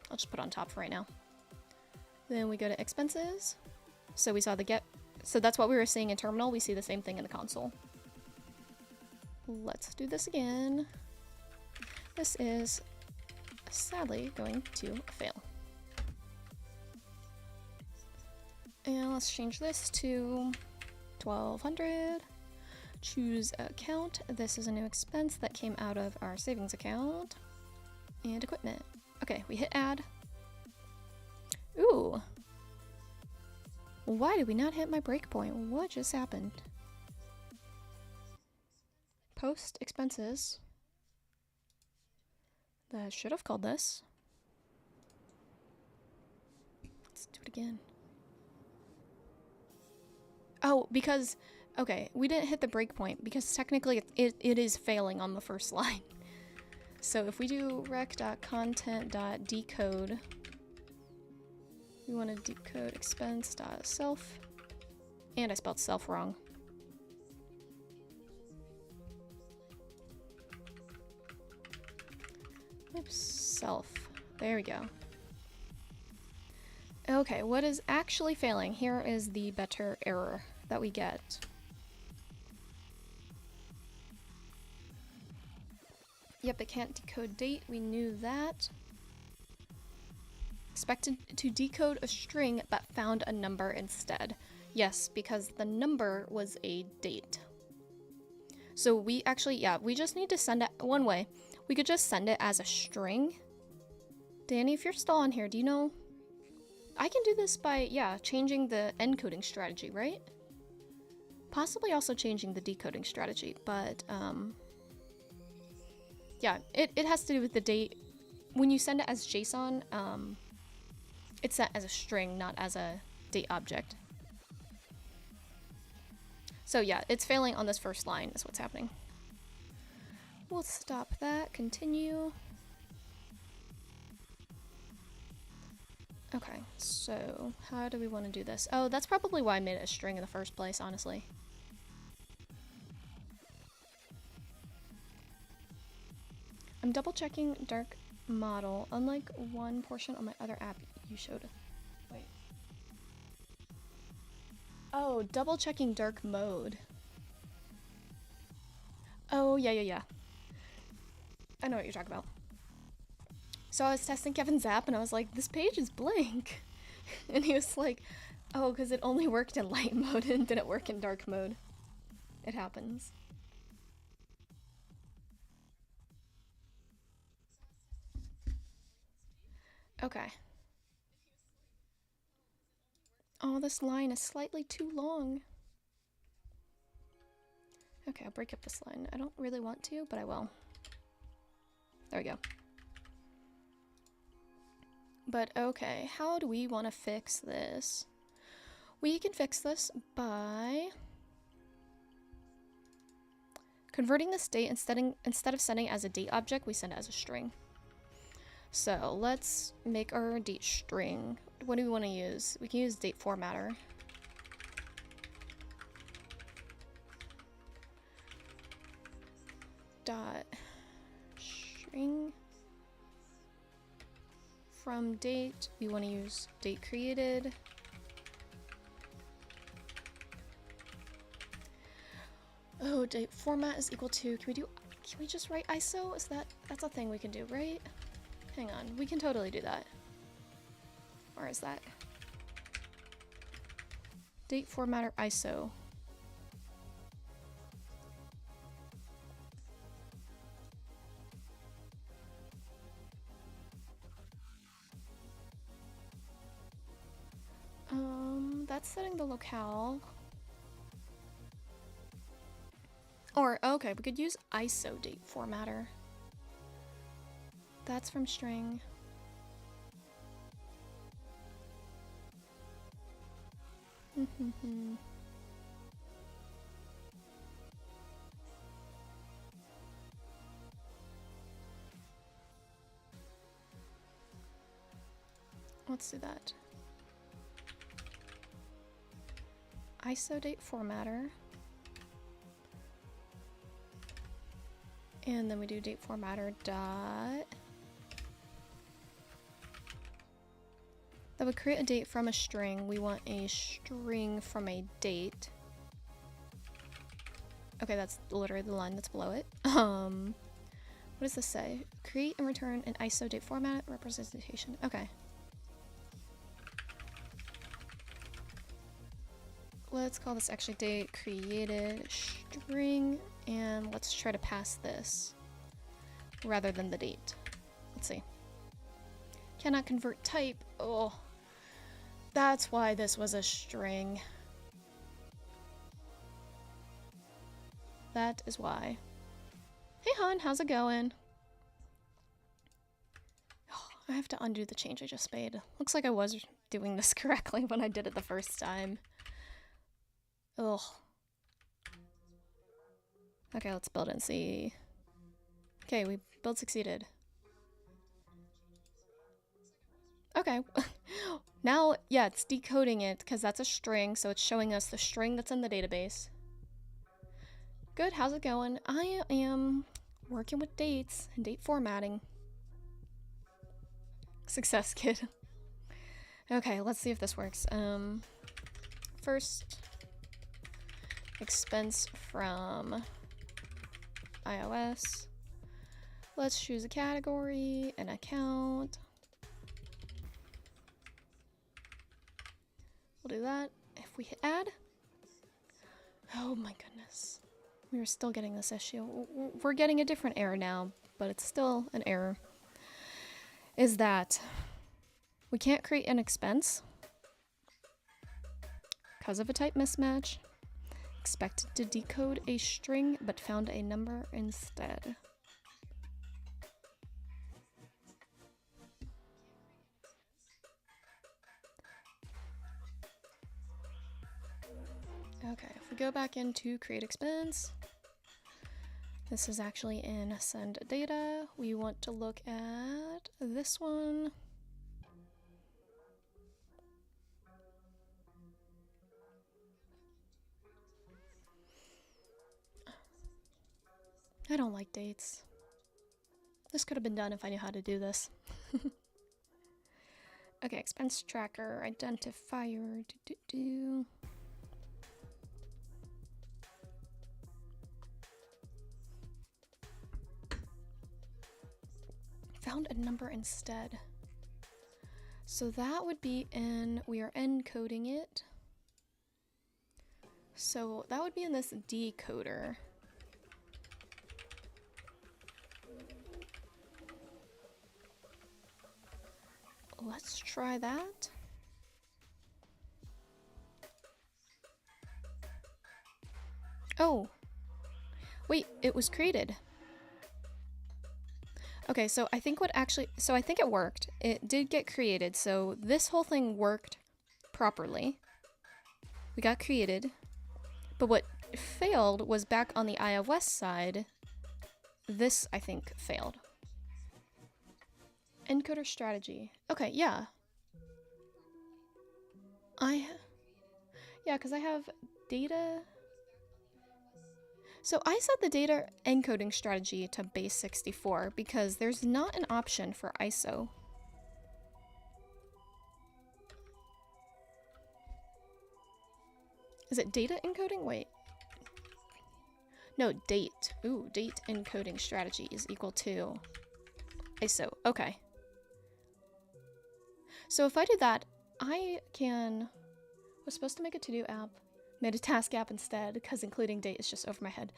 [SPEAKER 1] I'll just put it on top for right now. Then we go to expenses. So we saw the get, so that's what we were seeing in terminal. We see the same thing in the console. Let's do this again. This is sadly going to fail. And let's change this to 1200. Choose account. This is a new expense that came out of our savings account. And equipment. Okay, we hit add. Ooh. Why did we not hit my breakpoint? What just happened? Post expenses. That should have called this. Let's do it again. Oh, because, okay, we didn't hit the breakpoint because technically it is failing on the first line. So if we do rec.content.decode, we want to decode expense.self, and I spelled self wrong. Oops, self. There we go. Okay, what is actually failing? Here is the better error that we get. Yep, it can't decode date. We knew that. Expected to decode a string but found a number instead. Yes, because the number was a date. So we actually, yeah, we just need to send it one way. We could just send it as a string. Danny, if you're still on here, do you know? I can do this by, yeah, changing the encoding strategy, right? Possibly also changing the decoding strategy, but yeah, it has to do with the date. When you send it as JSON, it's set as a string, not as a date object. So yeah, it's failing on this first line is what's happening. We'll stop that, continue. Okay, so how do we want to do this? Oh, that's probably why I made it a string in the first place, honestly. I'm double checking dark model, unlike one portion on my other app you showed. Wait. Oh, double checking dark mode. Oh, yeah. I know what you're talking about. So I was testing Kevin's app and I was like, this page is blank. And he was like, oh, because it only worked in light mode and didn't work in dark mode. It happens. Okay. Oh, this line is slightly too long. Okay, I'll break up this line. I don't really want to, but I will. There we go. But okay, how do we want to fix this? We can fix this by converting this date instead of sending as a date object, we send it as a string. So let's make our date string. What do we want to use? We can use date formatter. Dot string. From date, we want to use date created. Oh, date format is equal to, can we just write ISO? That's a thing we can do, right? Hang on, we can totally do that. Or is that? Date formatter ISO. That's setting the locale. Or, okay, we could use ISO date formatter. That's from string. Let's do that. ISO date formatter. And then we do date formatter dot. That would create a date from a string. We want a string from a date. Okay, that's literally the line that's below it. What does this say? Create and return an ISO date format representation. Okay. Let's call this actually date created string, and let's try to pass this rather than the date. Let's see. Cannot convert type. Oh, that's why this was a string. That is why. Hey hon, how's it going? Oh, I have to undo the change I just made. Looks like I was doing this correctly when I did it the first time. Ugh. Okay, let's build it and see. Okay, we build succeeded. Okay. Now, yeah, it's decoding it because that's a string, so it's showing us the string that's in the database. Good, how's it going? I am working with dates and date formatting. Success, kid. Okay, let's see if this works. First, expense from iOS. Let's choose a category, an account. We'll do that. If we hit add. Oh my goodness. We're still getting this issue. We're getting a different error now, but it's still an error. Is that we can't create an expense because of a type mismatch. Expected to decode a string, but found a number instead. Okay, if we go back into create expense, this is actually in send data. We want to look at this one. I don't like dates. This could have been done if I knew how to do this. Okay, expense tracker, identifier, found a number instead. So that would be we are encoding it. So that would be in this decoder. Let's try that. Oh, wait, it was created. Okay, so I think I think it worked. It did get created, so this whole thing worked properly. We got created, but what failed was back on the iOS side. This, I think, failed. Encoder strategy. Okay, yeah. Yeah, because I have data. So I set the data encoding strategy to base 64 because there's not an option for ISO. Is it data encoding? Wait. No, date. Ooh, date encoding strategy is equal to ISO. Okay. So if I do that, I was supposed to make a to-do app, made a task app instead, because including date is just over my head.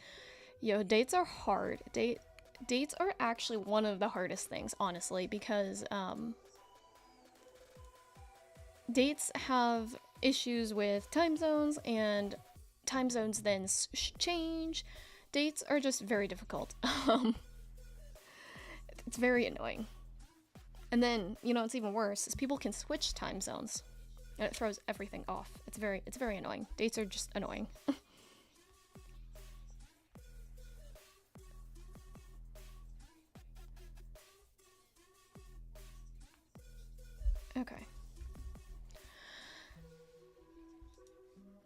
[SPEAKER 1] Yo, dates are hard. Dates are actually one of the hardest things, honestly, because dates have issues with time zones, and time zones then change. Dates are just very difficult. It's very annoying. And then, you know, what's even worse is people can switch time zones, and it throws everything off. It's very annoying. Dates are just annoying. Okay.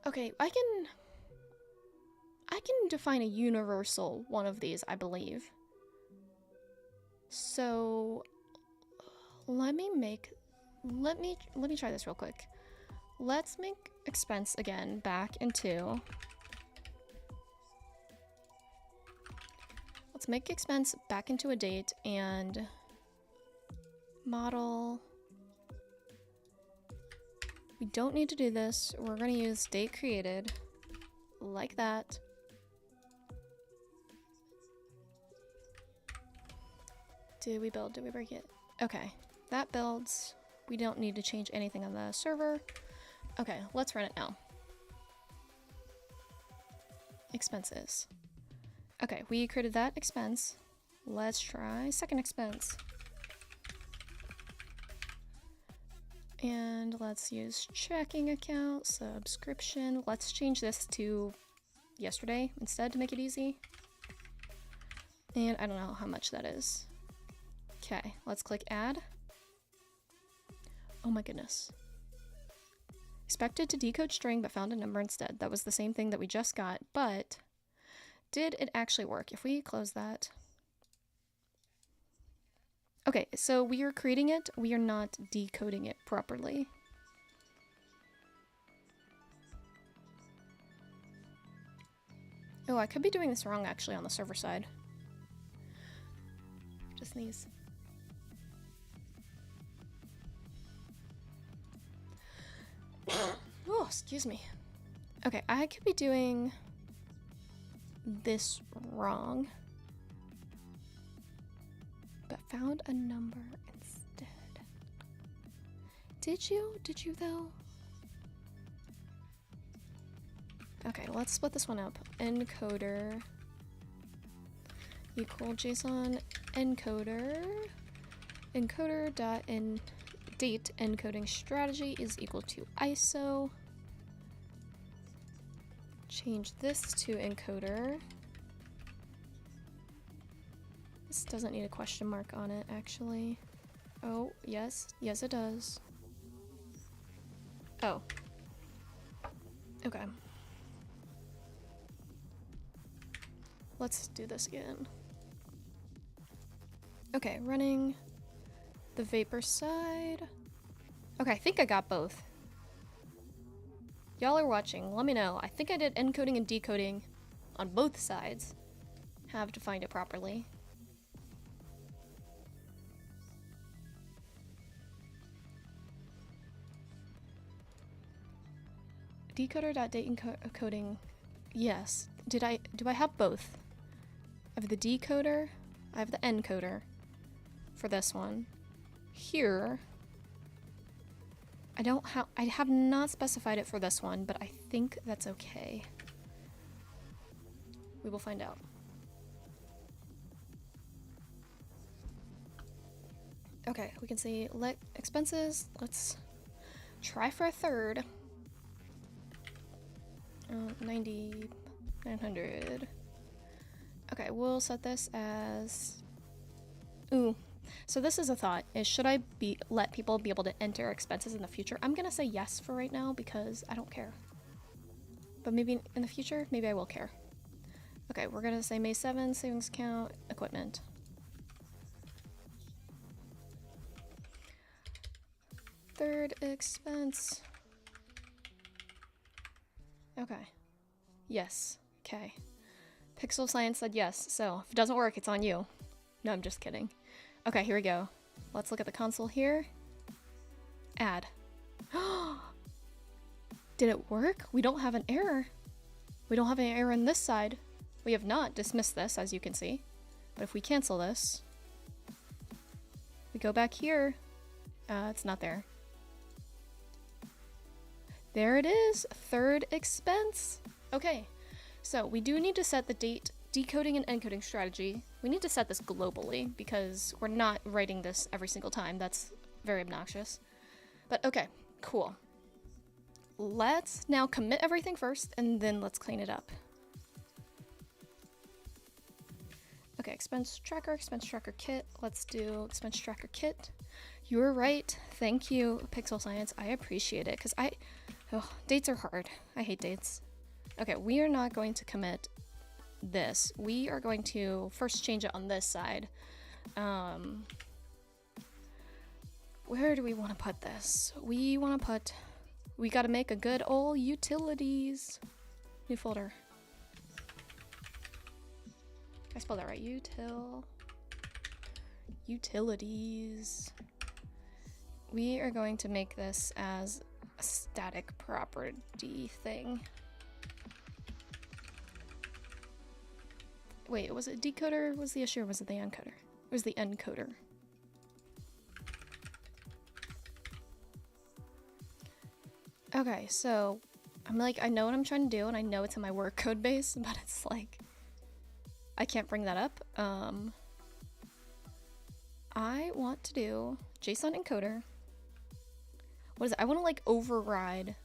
[SPEAKER 1] Okay, I can define a universal one of these, I believe. So let me try this real quick. Let's make expense again back into. Let's make expense back into a date and model. We don't need to do this. We're going to use date created like that. Did we build? Did we break it? Okay, that builds. We don't need to change anything on the server. Okay, let's run it now. Expenses. Okay, we created that expense. Let's try second expense. And let's use checking account, subscription. Let's change this to yesterday instead to make it easy. And I don't know how much that is. Okay, let's click add. Oh my goodness. Expected to decode string but found a number instead. That was the same thing that we just got, but did it actually work? If we close that. Okay, so we are creating it, we are not decoding it properly. Oh, I could be doing this wrong actually on the server side. Just these. Oh, excuse me. Okay, I could be doing this wrong. But found a number instead. Did you? Did you though? Okay, let's split this one up. Encoder equal JSON encoder. Encoder dot date encoding strategy is equal to ISO. Change this to encoder. This doesn't need a question mark on it, actually. Oh, yes. Yes, it does. Oh. Okay. Let's do this again. Okay, running the vapor side. Okay, I think I got both. Y'all are watching. Let me know. I think I did encoding and decoding on both sides. Have to find it properly. decoder.date encoding. Yes. Do I have both? I have the decoder. I have the encoder for this one. Here, I have not specified it for this one, but I think that's okay. We will find out. Okay, we can see let expenses. Let's try for a third. 90, 900. Okay, we'll set this as. Ooh, so this is a thought. Is should I let people be able to enter expenses in the future? I'm gonna say yes for right now because I don't care. But maybe in the future, maybe I will care. Okay, we're gonna say May 7, savings account, equipment. Third expense. Okay. Yes. Okay. Pixel Science said yes, so if it doesn't work, it's on you. No, I'm just kidding. Okay, here we go. Let's look at the console here. Add. Did it work? We don't have an error. We don't have an error on this side. We have not dismissed this, as you can see. But if we cancel this, we go back here. It's not there. There it is. Third expense. Okay, so we do need to set the date decoding and encoding strategy. We need to set this globally because we're not writing this every single time. That's very obnoxious. But okay, cool. Let's now commit everything first and then let's clean it up. Okay, expense tracker kit. Let's do expense tracker kit. You were right. Thank you, Pixel Science. I appreciate it because dates are hard. I hate dates. Okay, we are not going to commit this. We are going to first change it on this side. Where do we want to put this? We got to make a good old utilities. New folder. I spelled that right. Utilities. We are going to make this as a static property thing. Wait, was it decoder was the issue or was it the encoder? It was the encoder. Okay, so I'm like, I know what I'm trying to do and I know it's in my work code base, but it's like, I can't bring that up. I want to do JSON encoder. What is it? I want to like override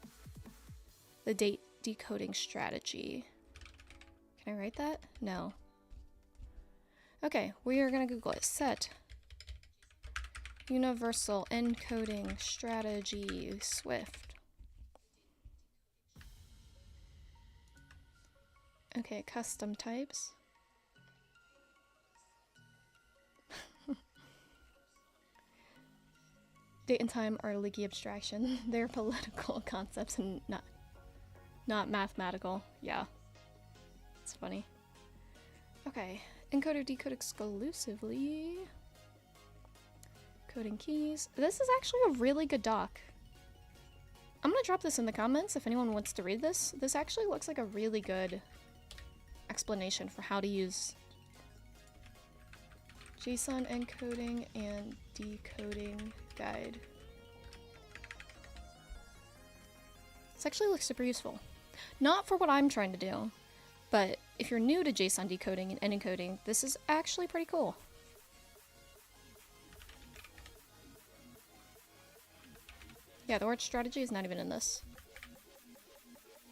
[SPEAKER 1] the date decoding strategy. Can I write that? No. Okay, we are gonna Google it. Set universal encoding strategy Swift. Okay, custom types. Date and time are leaky abstraction. They're political concepts and not mathematical. Yeah. It's funny. Okay. Encoder decode exclusively. Coding keys. This is actually a really good doc. I'm gonna drop this in the comments if anyone wants to read this. This actually looks like a really good explanation for how to use JSON encoding and decoding guide. This actually looks super useful. Not for what I'm trying to do, but if you're new to JSON decoding and encoding, this is actually pretty cool. Yeah, the word strategy is not even in this.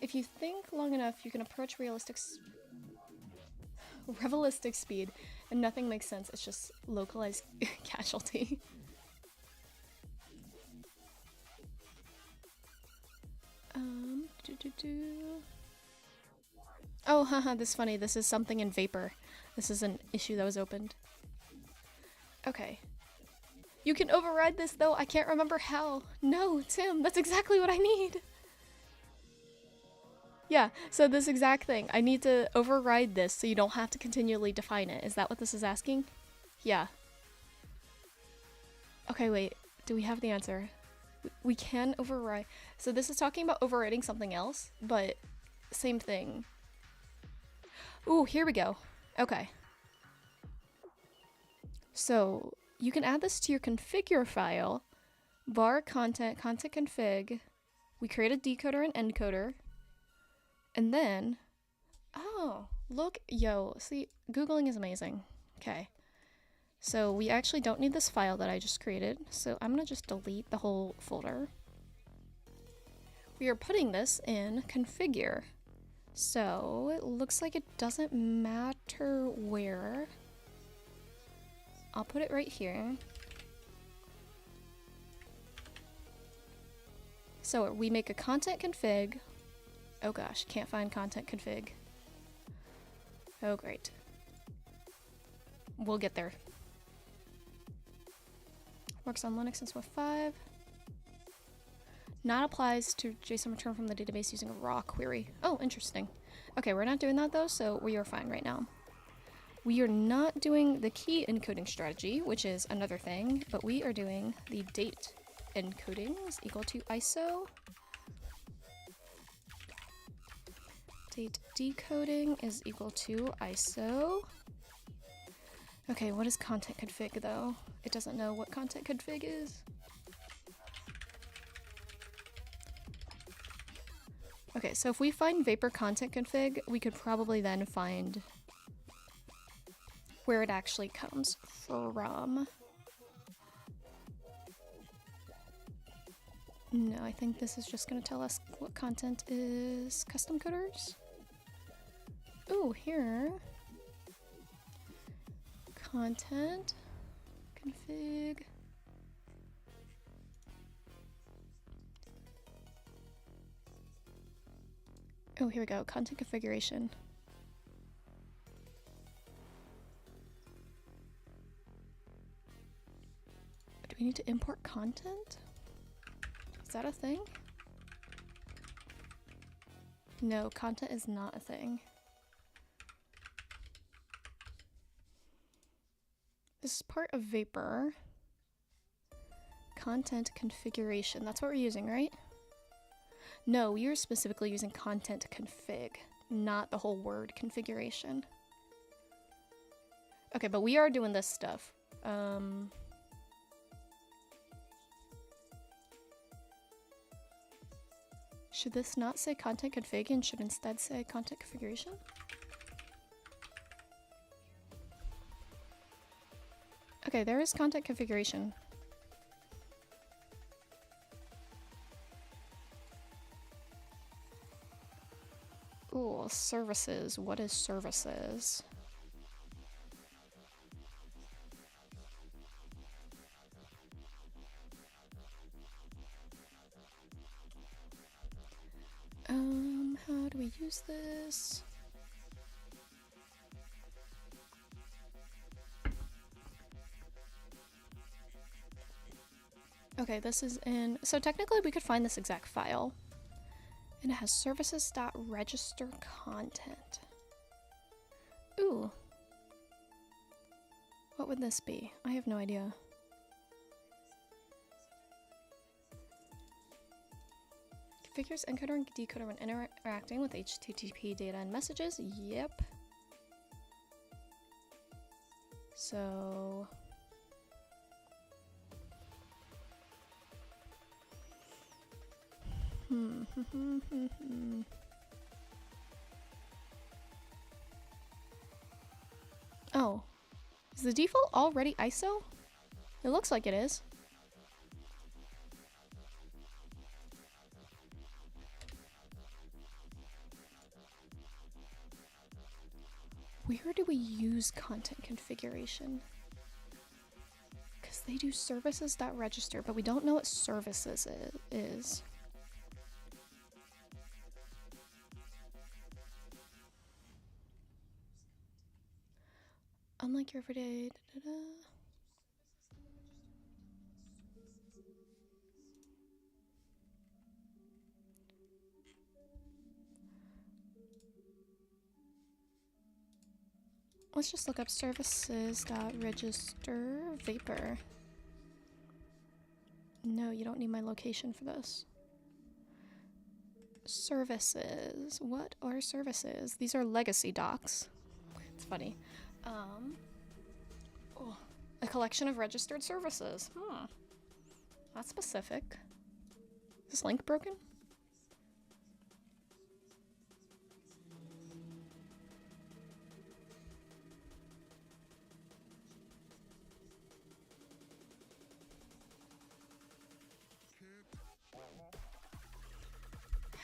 [SPEAKER 1] If you think long enough, you can approach realistic speed, and nothing makes sense. It's just localized casualty. Oh, haha, this is funny. This is something in Vapor. This is an issue that was opened. Okay. You can override this, though. I can't remember how. No, Tim, that's exactly what I need. Yeah, so this exact thing. I need to override this so you don't have to continually define it. Is that what this is asking? Yeah. Okay, wait. Do we have the answer? We can override. So this is talking about overriding something else, but same thing. Ooh, here we go. Okay. So you can add this to your configure file, var content config. We create a decoder and encoder. And then, oh, look, yo, see, Googling is amazing. Okay. So we actually don't need this file that I just created. So I'm gonna just delete the whole folder. We are putting this in configure. So it looks like it doesn't matter where. I'll put it right here. So we make a content config. Oh gosh, can't find content config. Oh great. We'll get there. Works on Linux and Swift 5. Not applies to JSON return from the database using a raw query. Oh, interesting. Okay, we're not doing that though, so we are fine right now. We are not doing the key encoding strategy, which is another thing, but we are doing the date encoding is equal to ISO. Date decoding is equal to ISO. Okay, what is content config though? It doesn't know what content config is. Okay, so if we find Vapor content config, we could probably then find where it actually comes from. No, I think this is just going to tell us what content is custom coders. Ooh, here. Content config. Oh, here we go. Content configuration. Do we need to import content? Is that a thing? No, content is not a thing. This is part of Vapor. Content configuration. That's what we're using, right? No, we are specifically using content config, not the whole word configuration. Okay, but we are doing this stuff. Should this not say content config and should instead say content configuration? Okay, there is content configuration. Ooh, services. What is services? How do we use this? Okay, this is in, so technically we could find this exact file. And it has services.register content. Ooh. What would this be? I have no idea. Configures encoder and decoder when interacting with HTTP data and messages. Yep. So... Oh. Is the default already ISO? It looks like it is. Where do we use content configuration? Because they do services.register, but we don't know what services is. Unlike your everyday... Let's just look up services.register Vapor. No, you don't need my location for this. Services. What are services? These are legacy docs. It's funny. Oh, a collection of registered services. That's specific. Is this link broken?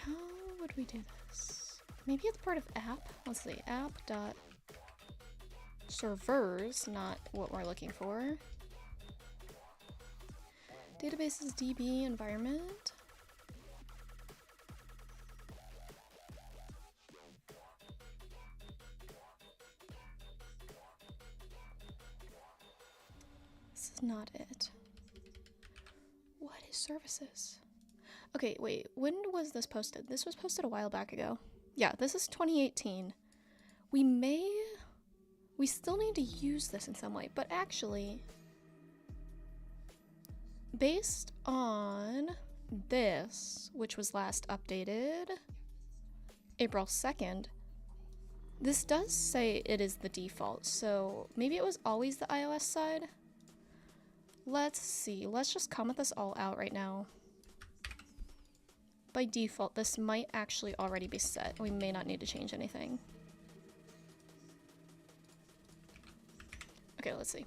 [SPEAKER 1] How would we do this? Maybe it's part of app? Let's see, app.servers, not what we're looking for. Databases DB environment. This is not it. What is services? Okay, wait, when was this posted? This was posted a while back ago. Yeah, this is 2018. We still need to use this in some way, but actually, based on this, which was last updated April 2nd, this does say it is the default, so maybe it was always the iOS side. Let's see, let's just comment this all out right now. By default, this might actually already be set. We may not need to change anything. Okay, let's see.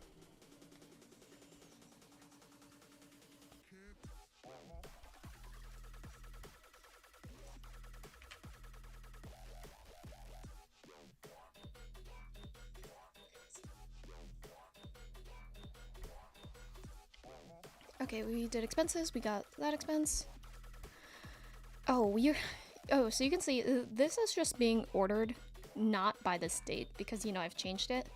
[SPEAKER 1] Okay, we did expenses, we got that expense. Oh, so you can see this is just being ordered not by this date because, you know, I've changed it.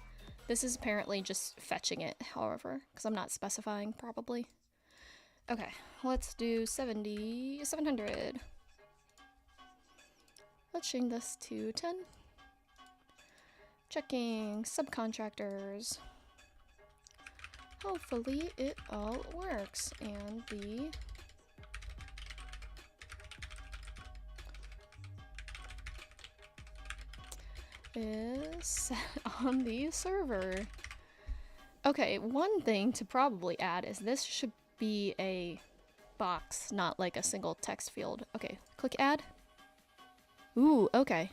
[SPEAKER 1] This is apparently just fetching it, however, because I'm not specifying probably. Okay, let's do 700. Let's change this to 10. Checking subcontractors. Hopefully it all works, and the is set on the server. Okay, one thing to probably add is this should be a box, not like a single text field. Okay, click add. Ooh, okay.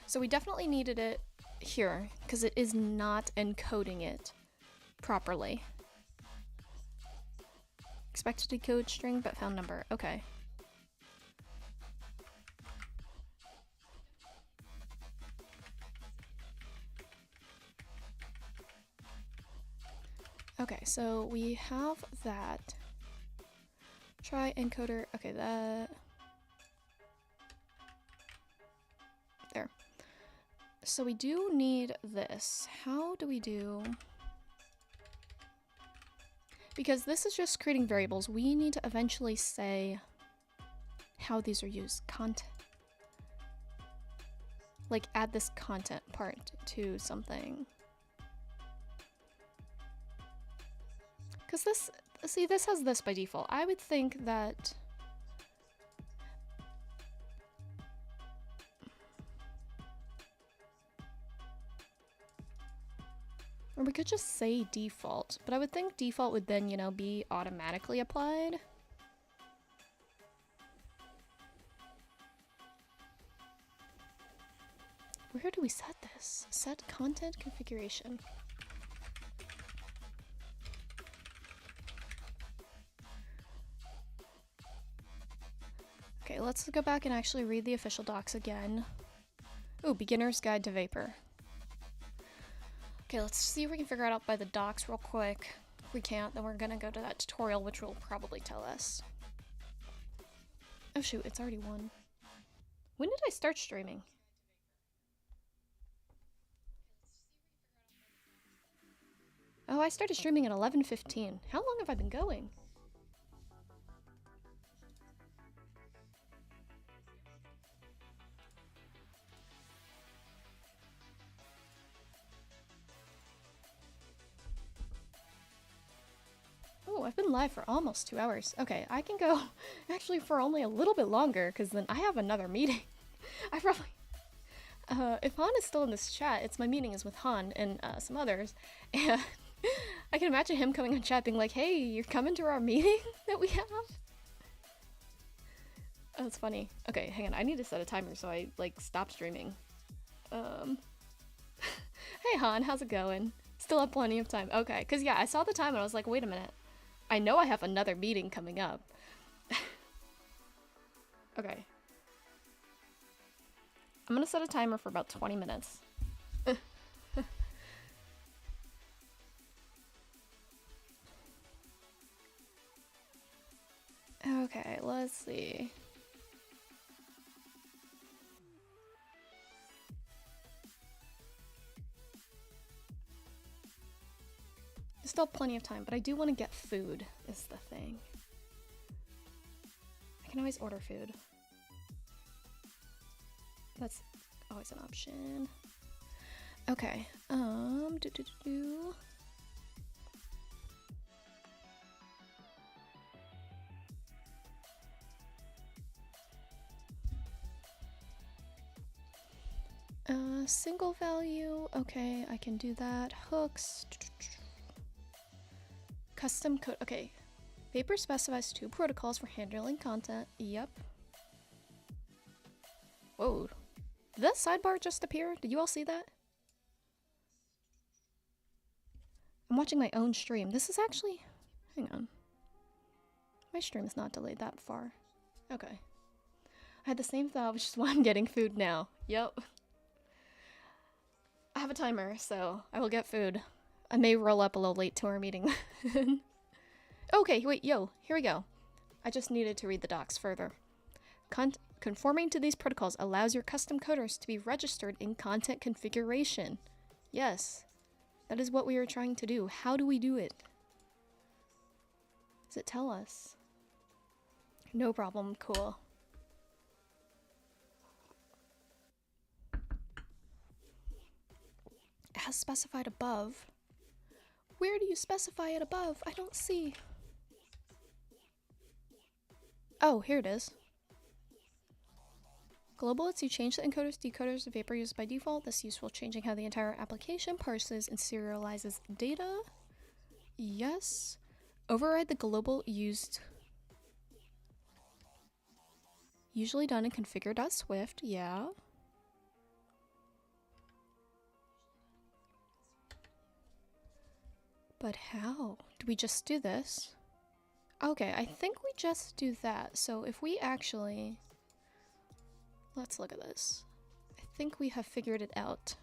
[SPEAKER 1] So we definitely needed it here because it is not encoding it properly. Expected to decode string but found number. Okay. Okay, so we have that. Try encoder. Okay, that. There. So we do need this. How do we do? Because this is just creating variables, we need to eventually say how these are used. Content. Like add this content part to something. Because this, see, this has this by default. I would think that or we could just say default, but I would think default would then, you know, be automatically applied. Where do we set this? Set content configuration. Okay, let's go back and actually read the official docs again. Ooh, Beginner's Guide to Vapor. Okay, let's see if we can figure it out by the docs real quick. If we can't, then we're gonna go to that tutorial, which will probably tell us. Oh shoot, it's already 1. When did I start streaming? Oh, I started streaming at 11:15. How long have I been going? Oh, I've been live for almost 2 hours. Okay, I can go actually for only a little bit longer because then I have another meeting. I probably... if Han is still in this chat, it's my meeting is with Han and some others. And I can imagine him coming on chat being like, hey, you're coming to our meeting that we have? Oh, that's funny. Okay, hang on. I need to set a timer so I, like, stop streaming. Hey, Han, how's it going? Still have plenty of time. Okay, because, yeah, I saw the time and I was like, wait a minute. I know I have another meeting coming up. Okay. I'm gonna set a timer for about 20 minutes. Okay, let's see. There's still plenty of time, but I do want to get food, is the thing. I can always order food. That's always an option. Okay, single value, okay, I can do that. Hooks. Custom code, okay. Paper specifies 2 protocols for handling content, yep. Whoa, did that sidebar just appear? Did you all see that? I'm watching my own stream. This is actually, hang on. My stream is not delayed that far. Okay. I had the same thought, which is why I'm getting food now. Yep. I have a timer, so I will get food. I may roll up a little late to our meeting. Okay, wait, yo, here we go. I just needed to read the docs further. Conforming to these protocols allows your custom coders to be registered in content configuration. Yes, that is what we are trying to do. How do we do it? Does it tell us? No problem, cool. As specified above. Where do you specify it above? I don't see. Oh, here it is. Global lets you change the encoders, decoders, of Vapor used by default. This is useful changing how the entire application parses and serializes data. Yes. Override the global used. Usually done in configure.swift. Yeah. But how? Do we just do this? Okay, I think we just do that. So if we actually... Let's look at this. I think we have figured it out.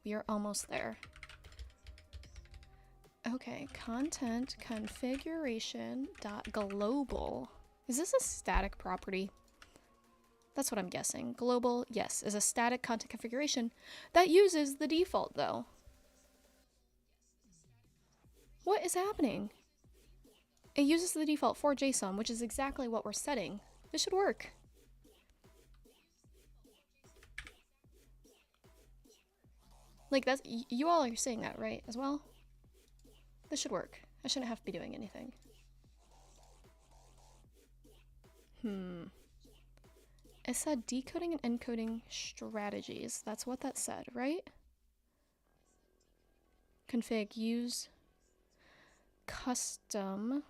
[SPEAKER 1] We are almost there. Okay, content configuration dot global. Is this a static property? That's what I'm guessing. Global, yes, is a static content configuration that uses the default though. What is happening? It uses the default for JSON, which is exactly what we're setting. This should work. Like, that's, you all are saying that, right, as well? This should work. I shouldn't have to be doing anything. It said decoding and encoding strategies. That's what that said, right? Config, use, custom.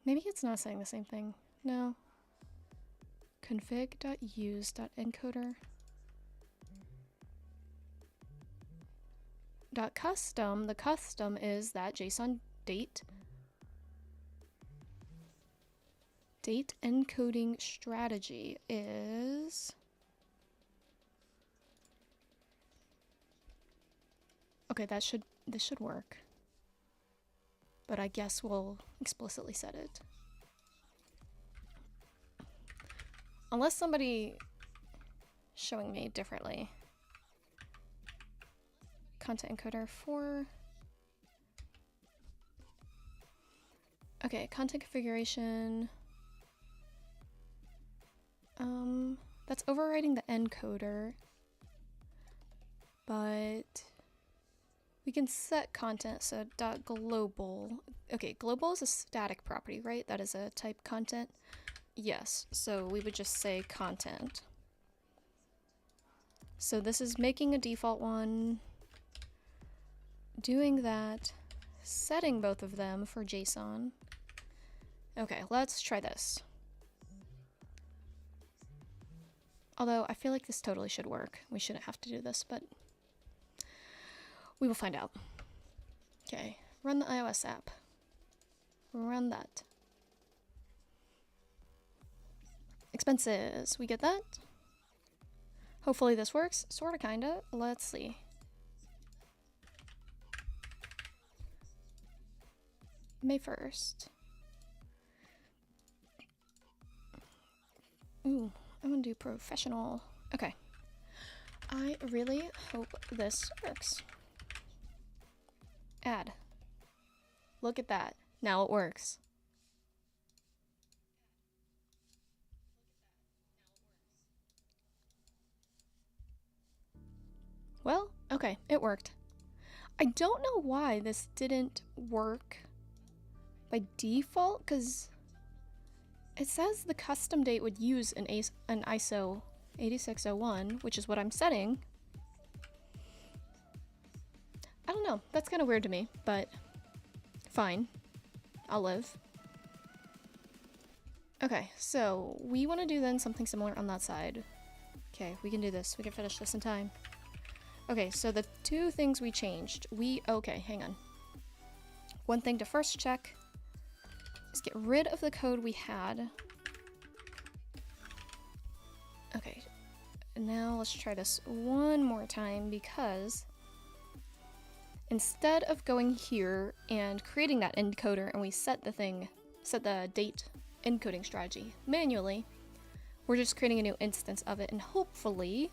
[SPEAKER 1] Maybe it's not saying the same thing. No. Config.use.encoder. .custom. The custom is that JSON date. Date encoding strategy is... Okay, this should work. But I guess we'll explicitly set it. Unless somebody showing me differently. Content encoder for... Okay, content configuration. That's overriding the encoder. But We can set content, so dot global. Okay, global is a static property, right? That is a type content. Yes, so we would just say content. So this is making a default one, doing that, setting both of them for JSON. Okay, let's try this. Although I feel like this totally should work. We shouldn't have to do this, but we will find out. Okay, run the iOS app. Run that. Expenses, we get that. Hopefully this works, sorta kinda. Let's see. May 1st. Ooh, I'm gonna do professional. Okay. I really hope this works. Add. Look at that. Now it works. Well, okay, it worked. I don't know why this didn't work by default, because it says the custom date would use an ISO 8601, which is what I'm setting. I don't know, that's kind of weird to me, but fine. I'll live. Okay, so we want to do then something similar on that side. Okay, we can do this. We can finish this in time. Okay, so the two things we changed. Okay, hang on. One thing to first check is get rid of the code we had. Okay, now let's try this one more time, because instead of going here and creating that encoder and we set the date encoding strategy manually, we're just creating a new instance of it, and hopefully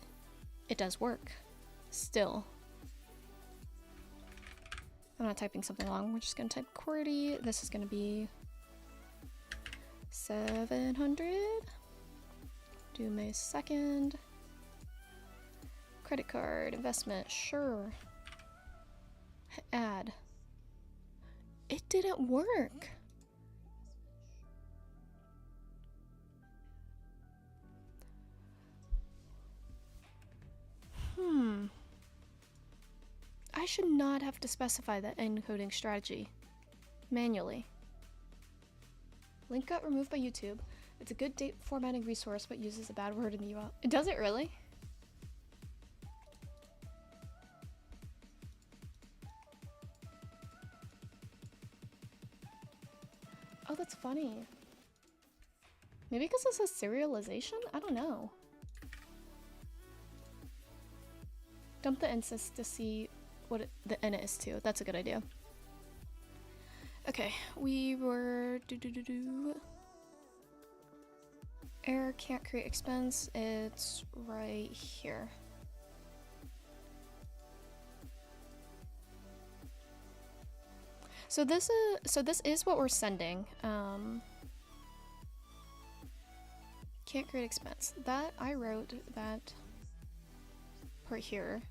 [SPEAKER 1] it does work. Still, I'm not typing something long. We're just gonna type QWERTY. This is gonna be 700. Do May 2nd. Credit card, investment, sure. Add. It didn't work. I should not have to specify that encoding strategy manually. Link got removed by YouTube. It's a good date formatting resource, but uses a bad word in the URL. Does it really? Oh, that's funny. Maybe because it says serialization? I don't know. Dump the instance to see what the init is to. That's a good idea. Okay, we were error, can't create expense. It's right here. So this is what we're sending. Can't create expense. That I wrote that part here.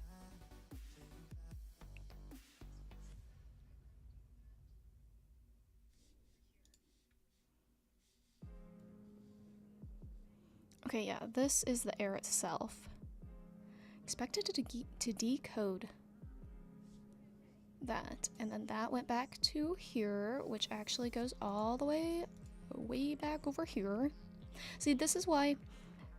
[SPEAKER 1] Okay, yeah, this is the error itself. Expected to decode that, and then that went back to here, which actually goes all the way back over here. See, this is why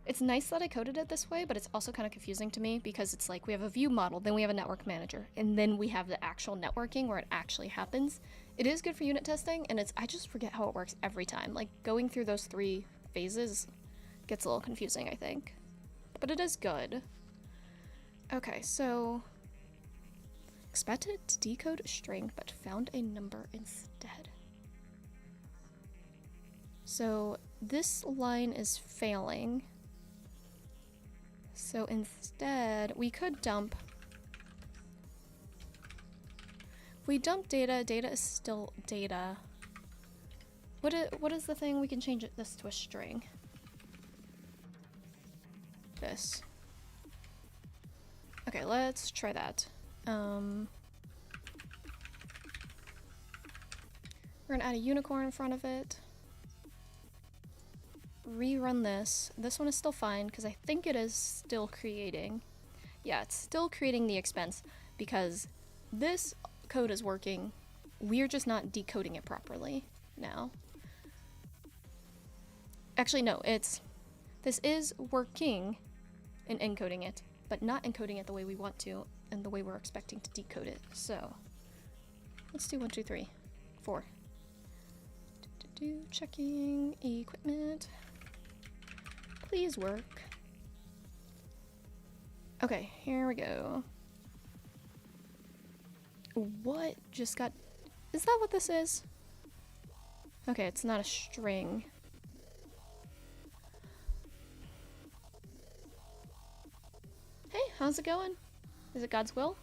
[SPEAKER 1] it's nice that I coded it this way, but it's also kind of confusing to me, because it's like we have a view model, then we have a network manager, and then we have the actual networking where it actually happens. It is good for unit testing, and I just forget how it works every time. Like, going through those 3 phases gets a little confusing, I think. But it is good. Okay, so expected to decode a string, but found a number instead. So this line is failing. So instead, we could dump. If we dump data, data is still data. What is the thing? We can change this to a string. This. Okay, let's try that. We're gonna add a unicorn in front of it. Rerun this. This one is still fine because I think it is still creating. Yeah, it's still creating the expense because this code is working. We're just not decoding it properly now. Actually, no, this is working in encoding it, but not encoding it the way we want to and the way we're expecting to decode it. So let's do 1, 2, 3, 4. Checking equipment. Please work. Okay, here we go. What just got... Is that what this is? Okay, it's not a string. Hey, how's it going? Is it God's will?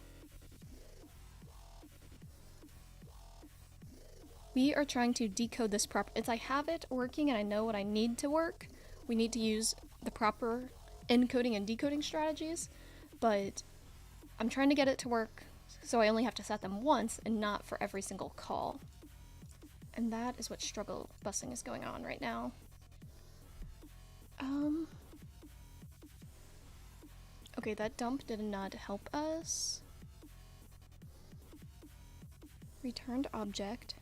[SPEAKER 1] We are trying to decode this proper. It's I have it working and I know what I need to work. We need to use the proper encoding and decoding strategies, but I'm trying to get it to work so I only have to set them once and not for every single call. And that is what struggle busing is going on right now. Okay, that dump did not help us. Returned object.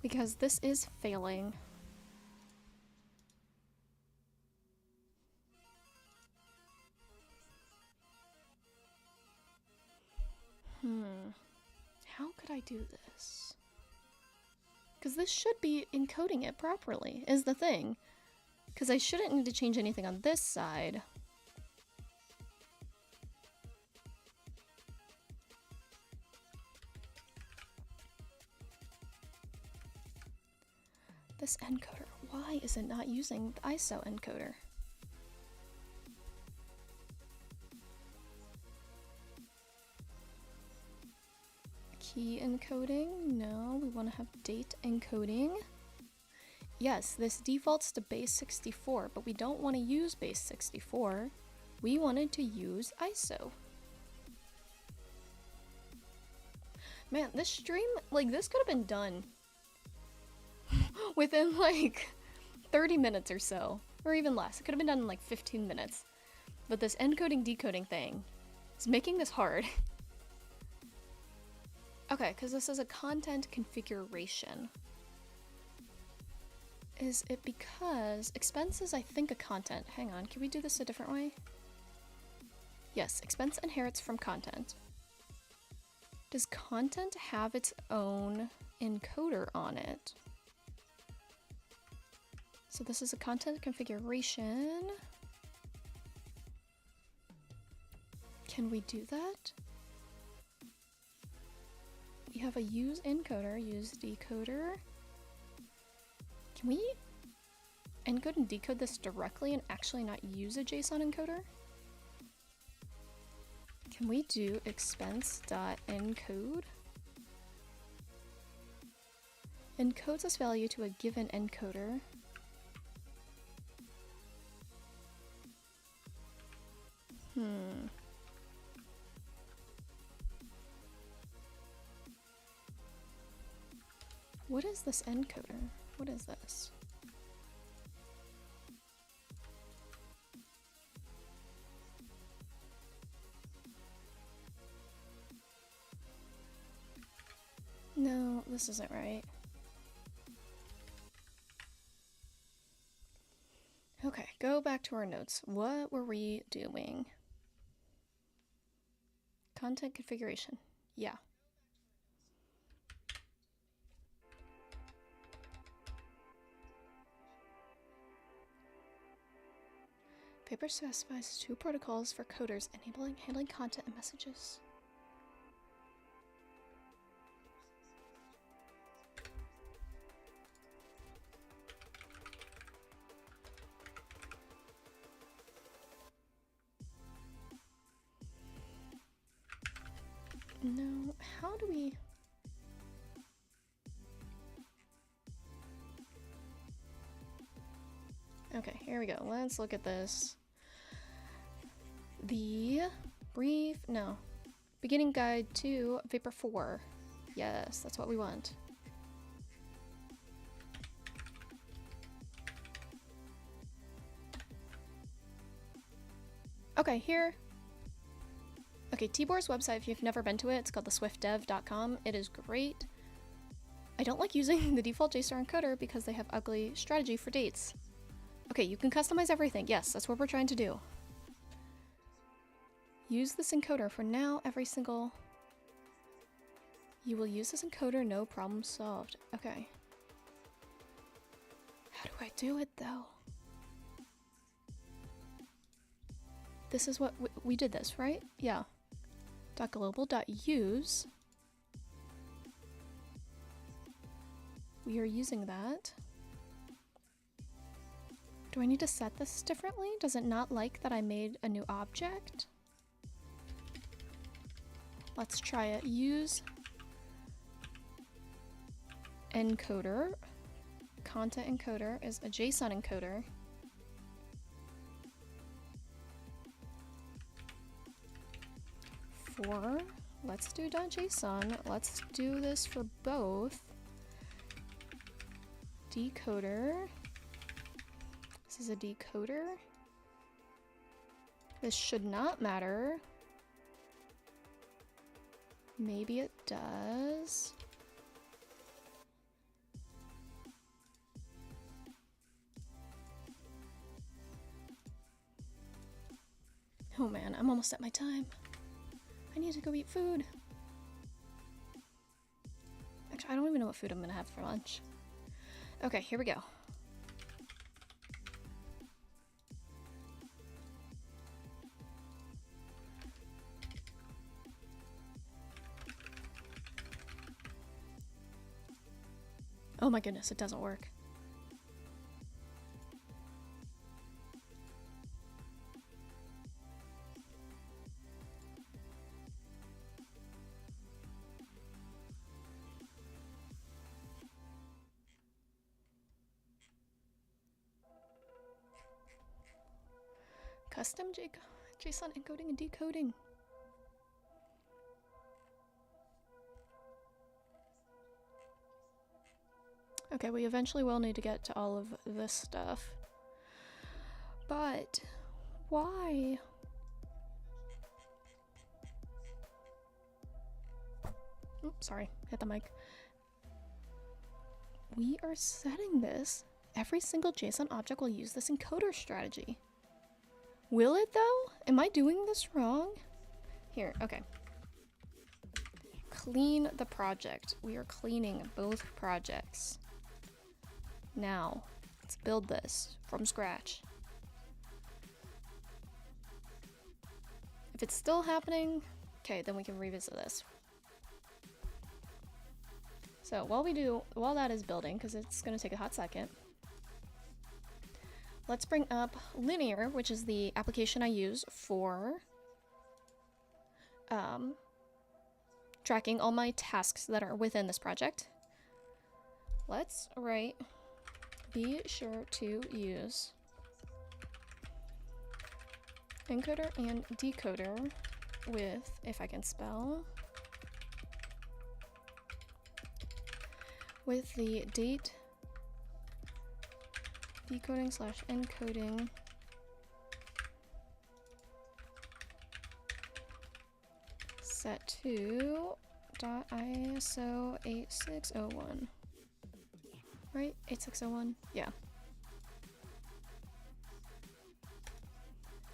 [SPEAKER 1] Because this is failing. How could I do this? Because this should be encoding it properly, is the thing. Because I shouldn't need to change anything on this side. This encoder, why is it not using the ISO encoder? Key encoding, no, we want to have date encoding. Yes, this defaults to base 64, but we don't want to use base 64. We wanted to use ISO. Man, this stream, like, this could have been done within like 30 minutes or so, or even less. It could have been done in like 15 minutes. But this encoding decoding thing is making this hard. Okay, because this is a content configuration. Is it because expenses, I think, a content. Hang on, can we do this a different way? Yes, expense inherits from content. Does content have its own encoder on it? So this is a content configuration. Can we do that? We have a use encoder, use decoder. Can we encode and decode this directly and actually not use a JSON encoder? Can we do expense.encode? Encodes this value to a given encoder. What is this encoder? What is this? No, this isn't right. Okay, go back to our notes. What were we doing? Content configuration. Yeah. Paper specifies 2 protocols for coders enabling handling content and messages. No, how do we... Okay, here we go. Let's look at this. The beginning guide to Vapor 4. Yes, that's what we want. Okay, here. Okay, Tibor's website, if you've never been to it, it's called theswiftdev.com. It is great. I don't like using the default JSON encoder because they have ugly strategy for dates. Okay, you can customize everything. Yes, that's what we're trying to do. Use this encoder for now, every single... You will use this encoder, no problem solved. Okay. How do I do it, though? This is what... We did this, right? Yeah. .global.use. We are using that. Do I need to set this differently? Does it not like that I made a new object? Let's try it. Use encoder. Content encoder is a JSON encoder. For, let's do .json. Let's do this for both. Decoder. This is a decoder. This should not matter. Maybe it does. Oh man, I'm almost at my time. I need to go eat food. Actually, I don't even know what food I'm gonna have for lunch. Okay, here we go. Oh my goodness, it doesn't work. Custom JSON encoding and decoding. Okay, we eventually will need to get to all of this stuff. But why? Oops, sorry, hit the mic. We are setting this. Every single JSON object will use this encoder strategy. Will it though? Am I doing this wrong? Here, okay. Clean the project. We are cleaning both projects. Now, let's build this from scratch. If it's still happening, okay, then we can revisit this. So while that is building, because it's going to take a hot second, let's bring up Linear, which is the application I use for tracking all my tasks that are within this project. Let's write, be sure to use encoder and decoder with, if I can spell, with the date decoding / encoding set to .iso 8601. Right? 8601? Yeah.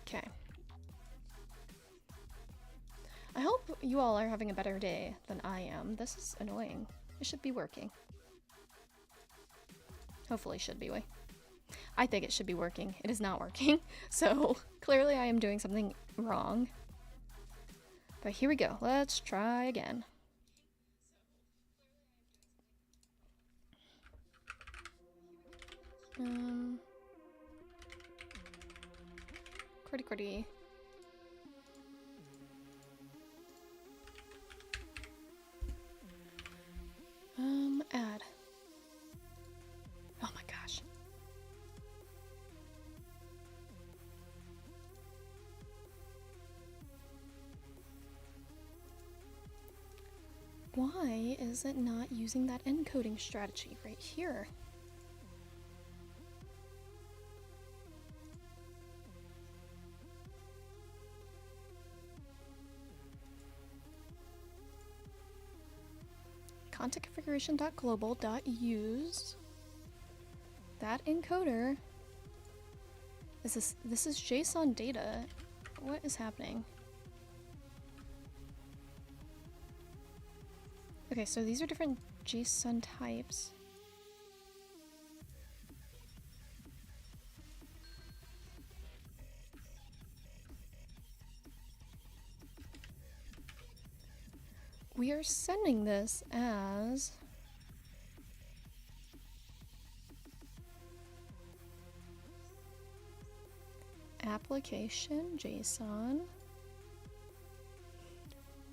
[SPEAKER 1] Okay. I hope you all are having a better day than I am. This is annoying. It should be working. Hopefully it should be. I think it should be working. It is not working. So clearly I am doing something wrong. But here we go. Let's try again. QWERTY. Add. Oh my gosh. why is it not using that encoding strategy right here? Content configuration.global.use. That encoder. This is JSON data. What is happening? Okay, so these are different JSON types. We are sending this as application JSON.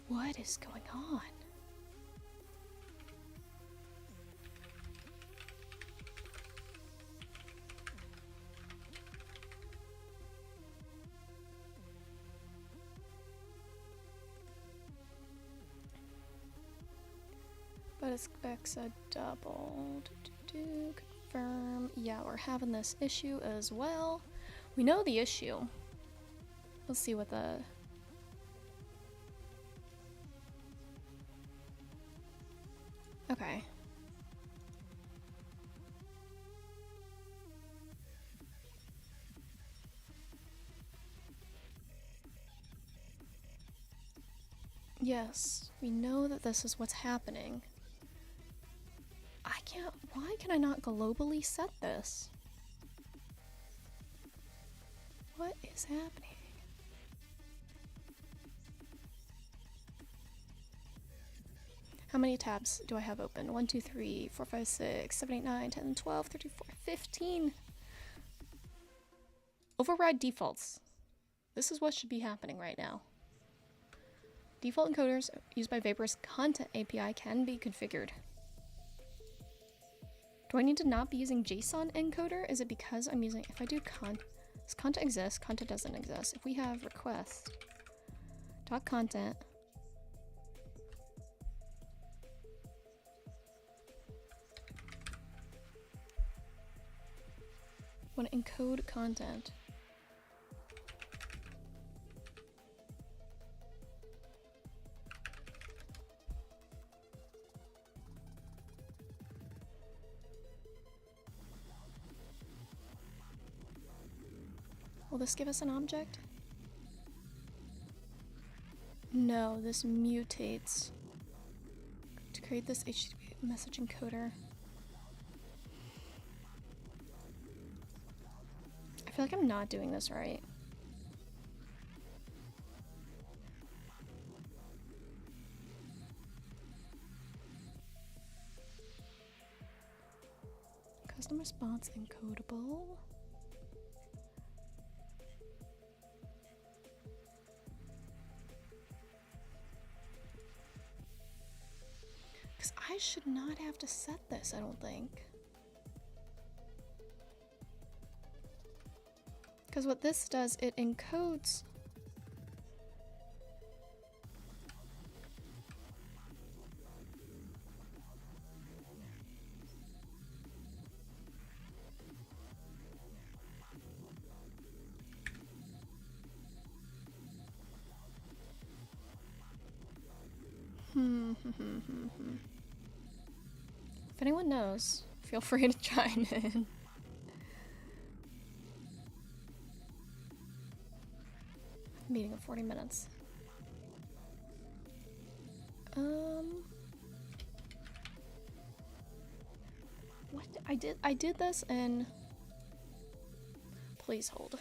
[SPEAKER 1] What is going on? But expects a double. Confirm. Yeah, we're having this issue as well. We know the issue. Let's see what the... Okay. Yes, we know that this is what's happening. Why can I not globally set this? What is happening? How many tabs do I have open? 1, 2, 3, 4, 5, 6, 7, 8, 9, 10, 12, 13, 14, 15. Override defaults. This is what should be happening right now. Default encoders used by Vapor's Content API can be configured. Do I need to not be using JSON encoder? Is it because I'm using, if I do does content exist? Content doesn't exist. If we have request dot content, want to encode content. Will this give us an object? No, this mutates to create this HTTP message encoder. I feel like I'm not doing this right. Custom response encodable. Because I should not have to set this, I don't think. Because what this does, it encodes. If anyone knows, feel free to chime in. Meeting in 40 minutes. What? I did this and please hold.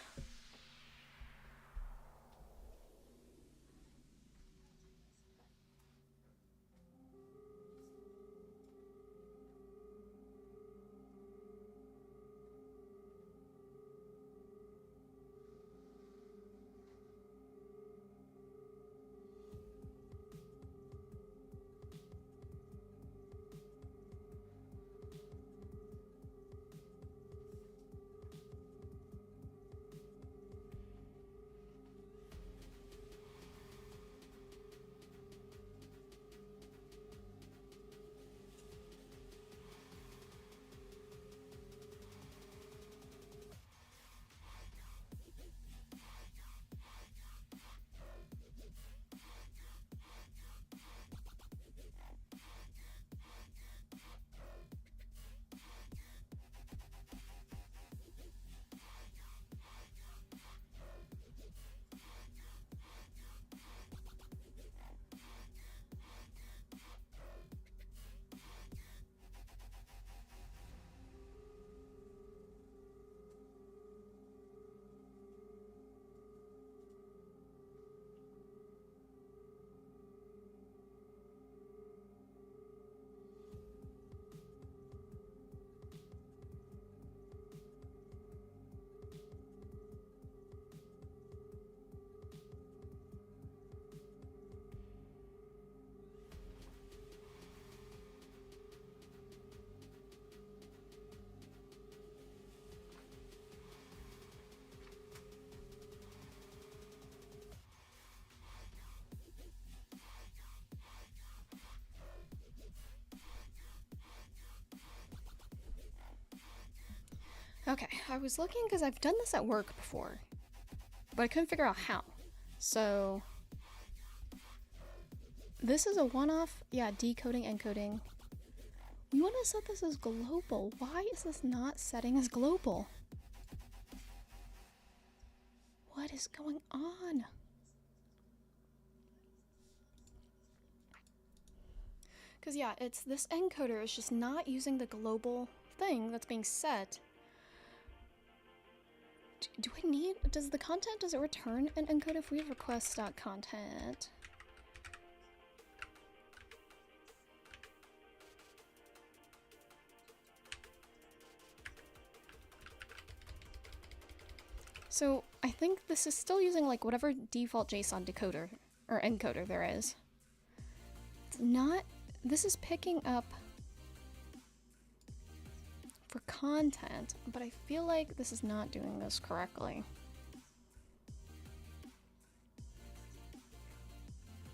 [SPEAKER 1] Okay, I was looking because I've done this at work before, but I couldn't figure out how. So this is a one-off, yeah, decoding, encoding. We want to set this as global. Why is this not setting as global? What is going on? Because yeah, it's this encoder is just not using the global thing that's being set. Do I need, does the content, does it return an encode if we have request.content? So I think this is still using like whatever default JSON decoder or encoder there is. It's not, this is picking up for content, but I feel like this is not doing this correctly.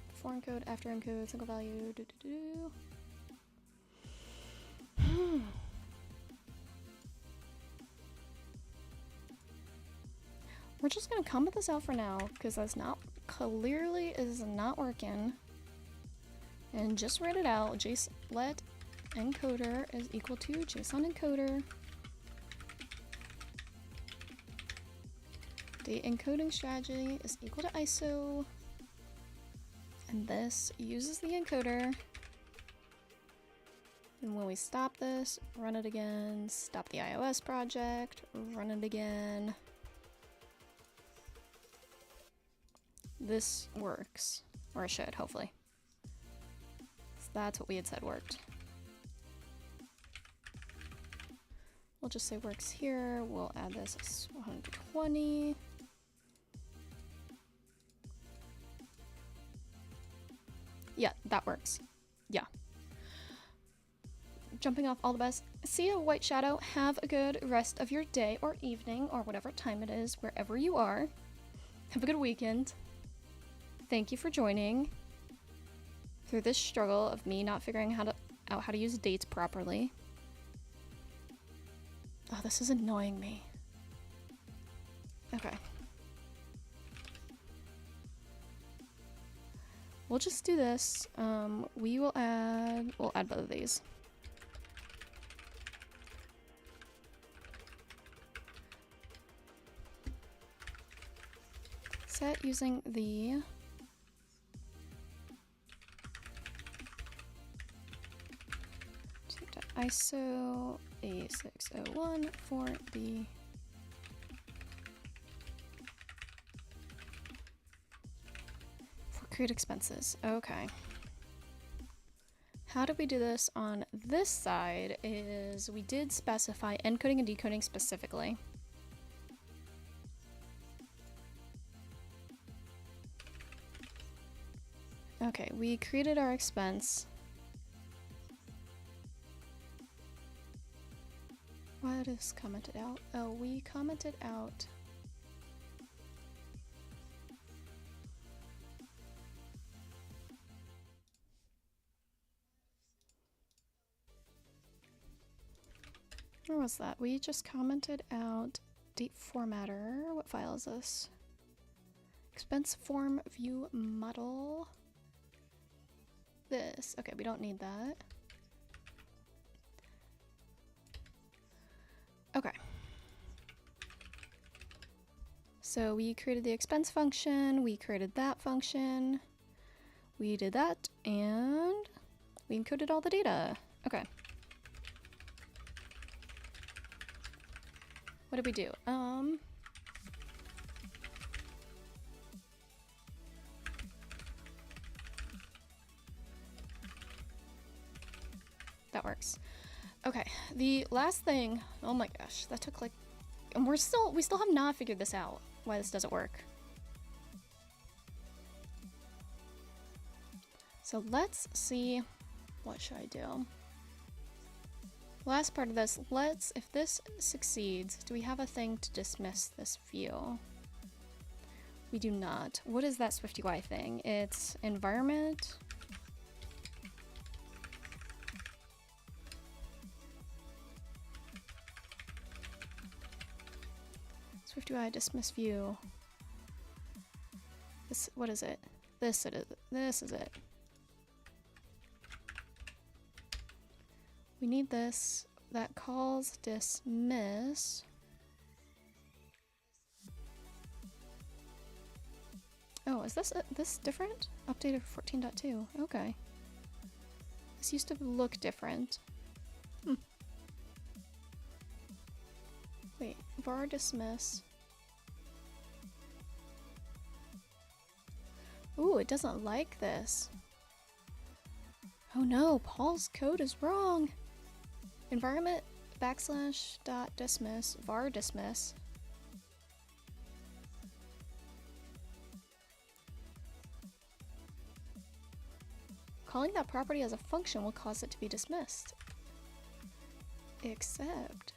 [SPEAKER 1] Before encode, after encode, single value, We're just gonna comment this out for now, because that's not, clearly is not working. And just write it out, let encoder is equal to JSON encoder. Date encoding strategy is equal to ISO. And this uses the encoder. And when we stop this, run it again, stop the iOS project, run it again. This works, or it should, hopefully. So that's what we had said worked. We'll just say works here. We'll add this as 120. Yeah, that works. Yeah. Jumping off, all the best. See you, White Shadow. Have a good rest of your day or evening or whatever time it is, wherever you are. Have a good weekend. Thank you for joining through this struggle of me not figuring out how to use dates properly. Oh, this is annoying me. Okay. We'll just do this. We'll add both of these. Set using the ISO A601 for the create expenses. Okay. How did we do this on this side is we did specify encoding and decoding specifically. Okay, we created our expense. What is commented out? Oh, we commented out. Where was that? We just commented out date formatter. What file is this? Expense form view model. This. Okay, we don't need that. Okay. So we created the expense function, we created that function, we did that, and we encoded all the data. Okay. What did we do? That works. Okay, the last thing, oh my gosh, that took like, and we still have not figured this out, why this doesn't work. So let's see, what should I do? Last part of this, if this succeeds, do we have a thing to dismiss this view? We do not. What is that SwiftUI thing? It's environment. SwiftUI dismiss view. This, what is it? This it is. This is it. We need this. That calls dismiss. Oh, is this different? Updated for 14.2. Okay. This used to look different. Wait, var dismiss. Ooh, it doesn't like this. Oh no, Paul's code is wrong. Environment / .dismiss var dismiss. Calling that property as a function will cause it to be dismissed. Except,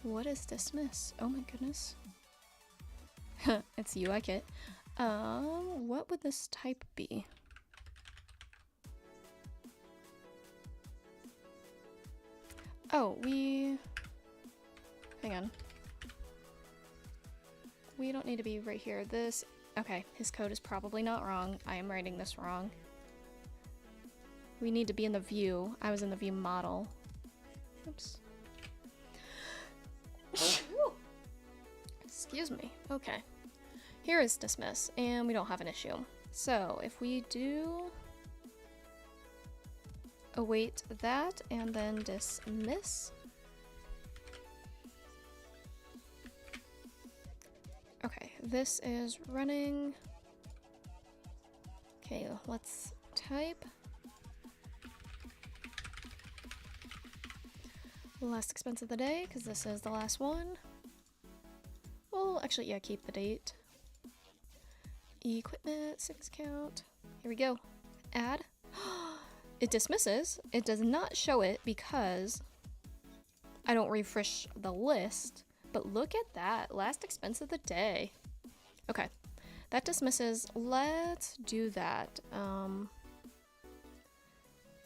[SPEAKER 1] what is dismiss? Oh my goodness. It's UI kit. What would this type be? Oh, hang on. We don't need to be right here. Okay, his code is probably not wrong. I am writing this wrong. We need to be in the view. I was in the view model. Oops. Excuse me. Okay. Here is dismiss, and we don't have an issue. So if we do await that and then dismiss. Okay, this is running. Okay, let's type. Last expense of the day, because this is the last one. Well, actually, yeah, keep the date. Equipment, 6 count. Here we go. Add. It dismisses. It does not show it because I don't refresh the list. But look at that. Last expense of the day. Okay. That dismisses. Let's do that.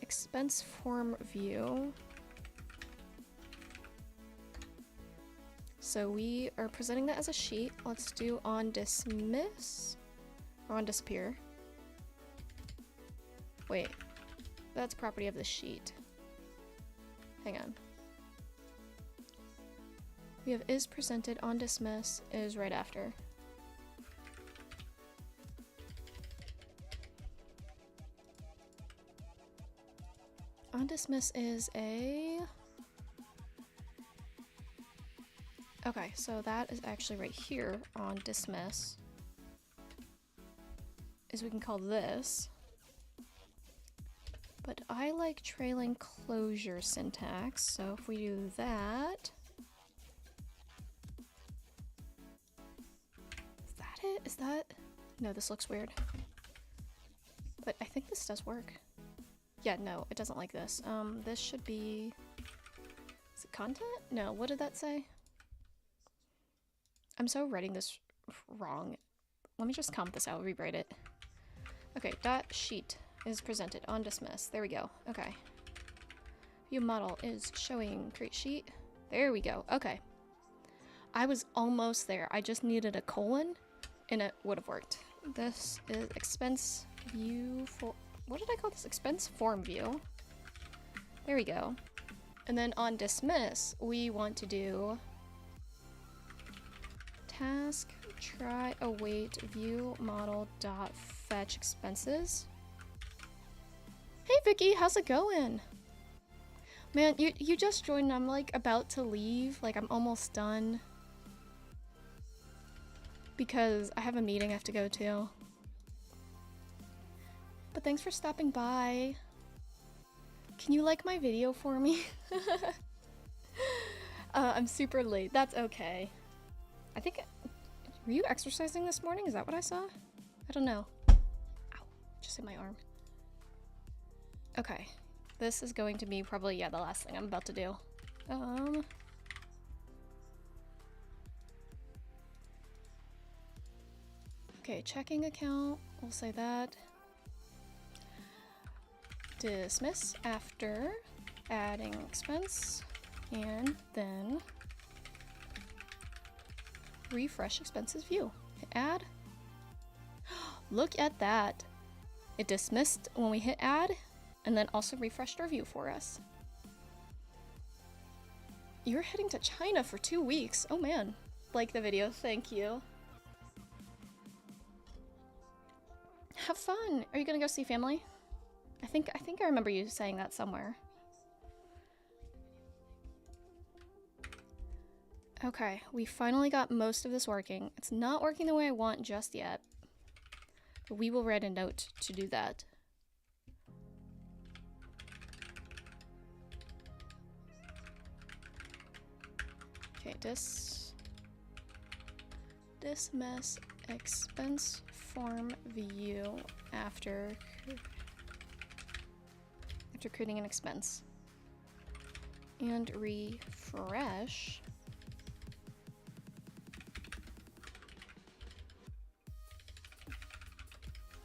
[SPEAKER 1] Expense form view. So we are presenting that as a sheet. Let's do on dismiss or on disappear. Wait, that's property of the sheet. Hang on. We have is presented on dismiss is right after. On dismiss is a. Okay, so that is actually right here on dismiss. Is we can call this. But I like trailing closure syntax, so if we do that. Is that it? Is that? No, this looks weird. But I think this does work. Yeah, no, it doesn't like this. This should be. Is it content? No, what did that say? I'm so writing this wrong. Let me just comment this out, rewrite it. Okay, dot sheet is presented on dismiss. There we go. Okay. View model is showing create sheet. There we go. Okay. I was almost there. I just needed a colon and it would have worked. This is expense view for, what did I call this? Expense form view. There we go. And then on dismiss, we want to do task try await view model dot fetch expenses. Hey Vicky, how's it going? Man, you just joined and I'm like about to leave. Like I'm almost done. Because I have a meeting I have to go to. But thanks for stopping by. Can you like my video for me? I'm super late. That's okay. I think, were you exercising this morning? Is that what I saw? I don't know. Ow, just hit my arm. Okay, this is going to be probably, yeah, the last thing I'm about to do. Okay, checking account, we'll say that. Dismiss after adding expense, and then refresh expenses view. Hit add. Look at that. It dismissed when we hit add and then also refreshed our view for us. You're heading to China for 2 weeks. Oh man. Like the video, thank you. Have fun. Are you gonna go see family? I think I remember you saying that somewhere. Okay, we finally got most of this working. It's not working the way I want just yet, but we will write a note to do that. Okay, dismiss expense form view after creating an expense and refresh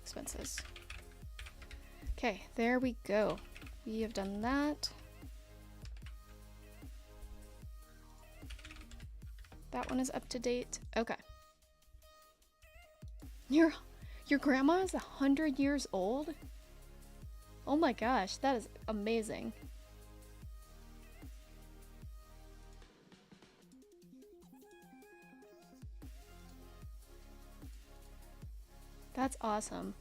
[SPEAKER 1] expenses. Okay, there we go. We have done that. That one is up to date. Okay. Your grandma is 100 years old? Oh my gosh, that is amazing. That's awesome.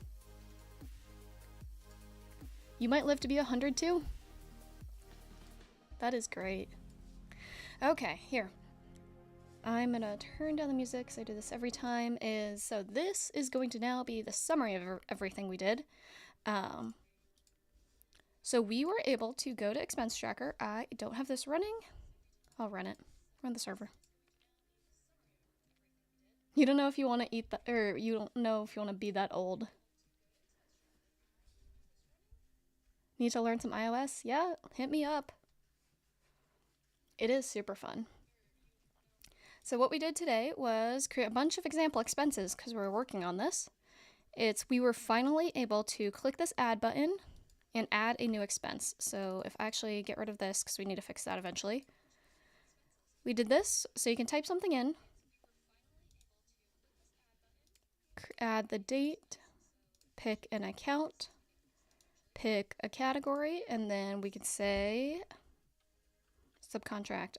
[SPEAKER 1] You might live to be 100 too? That is great. Okay, here. I'm gonna turn down the music because I do this every time. So this is going to now be the summary of everything we did. So we were able to go to Expense Tracker. I don't have this running. I'll run it. Run the server. You don't know if you want to eat that, or you don't know if you want to be that old. Need to learn some iOS? Yeah, hit me up. It is super fun. So what we did today was create a bunch of example expenses because we were working on this. We were finally able to click this add button and add a new expense. So if I actually get rid of this because we need to fix that eventually. We did this so you can type something in, add the date, pick an account, pick a category, and then we could say subcontract.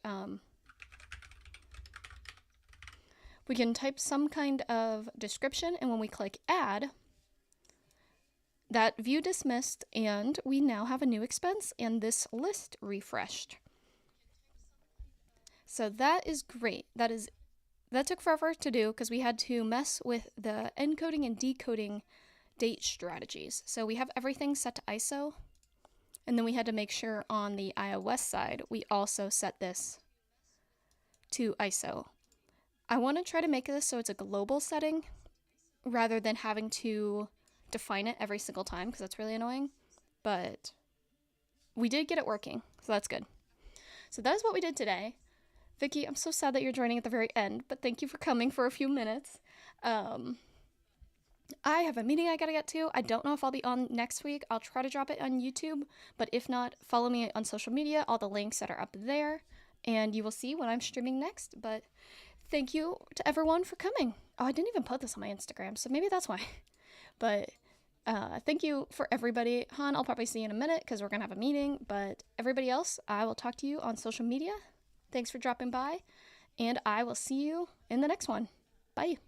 [SPEAKER 1] We can type some kind of description, and when we click add, that view dismissed, and we now have a new expense and this list refreshed. So that is great. That took forever to do because we had to mess with the encoding and decoding date strategies. So we have everything set to ISO, and then we had to make sure on the iOS side we also set this to ISO. I want to try to make this so it's a global setting rather than having to define it every single time because that's really annoying, but we did get it working, so that's good. So that is what we did today. Vicky, I'm so sad that you're joining at the very end, but thank you for coming for a few minutes. I have a meeting I gotta get to. I don't know if I'll be on next week. I'll try to drop it on YouTube, but if not, follow me on social media. All the links that are up there, and you will see when I'm streaming next. But thank you to everyone for coming. Oh, I didn't even put this on my Instagram, so maybe that's why. But thank you for everybody. Han, I'll probably see you in a minute because we're gonna have a meeting, but everybody else, I will talk to you on social media. Thanks for dropping by, and I will see you in the next one. Bye.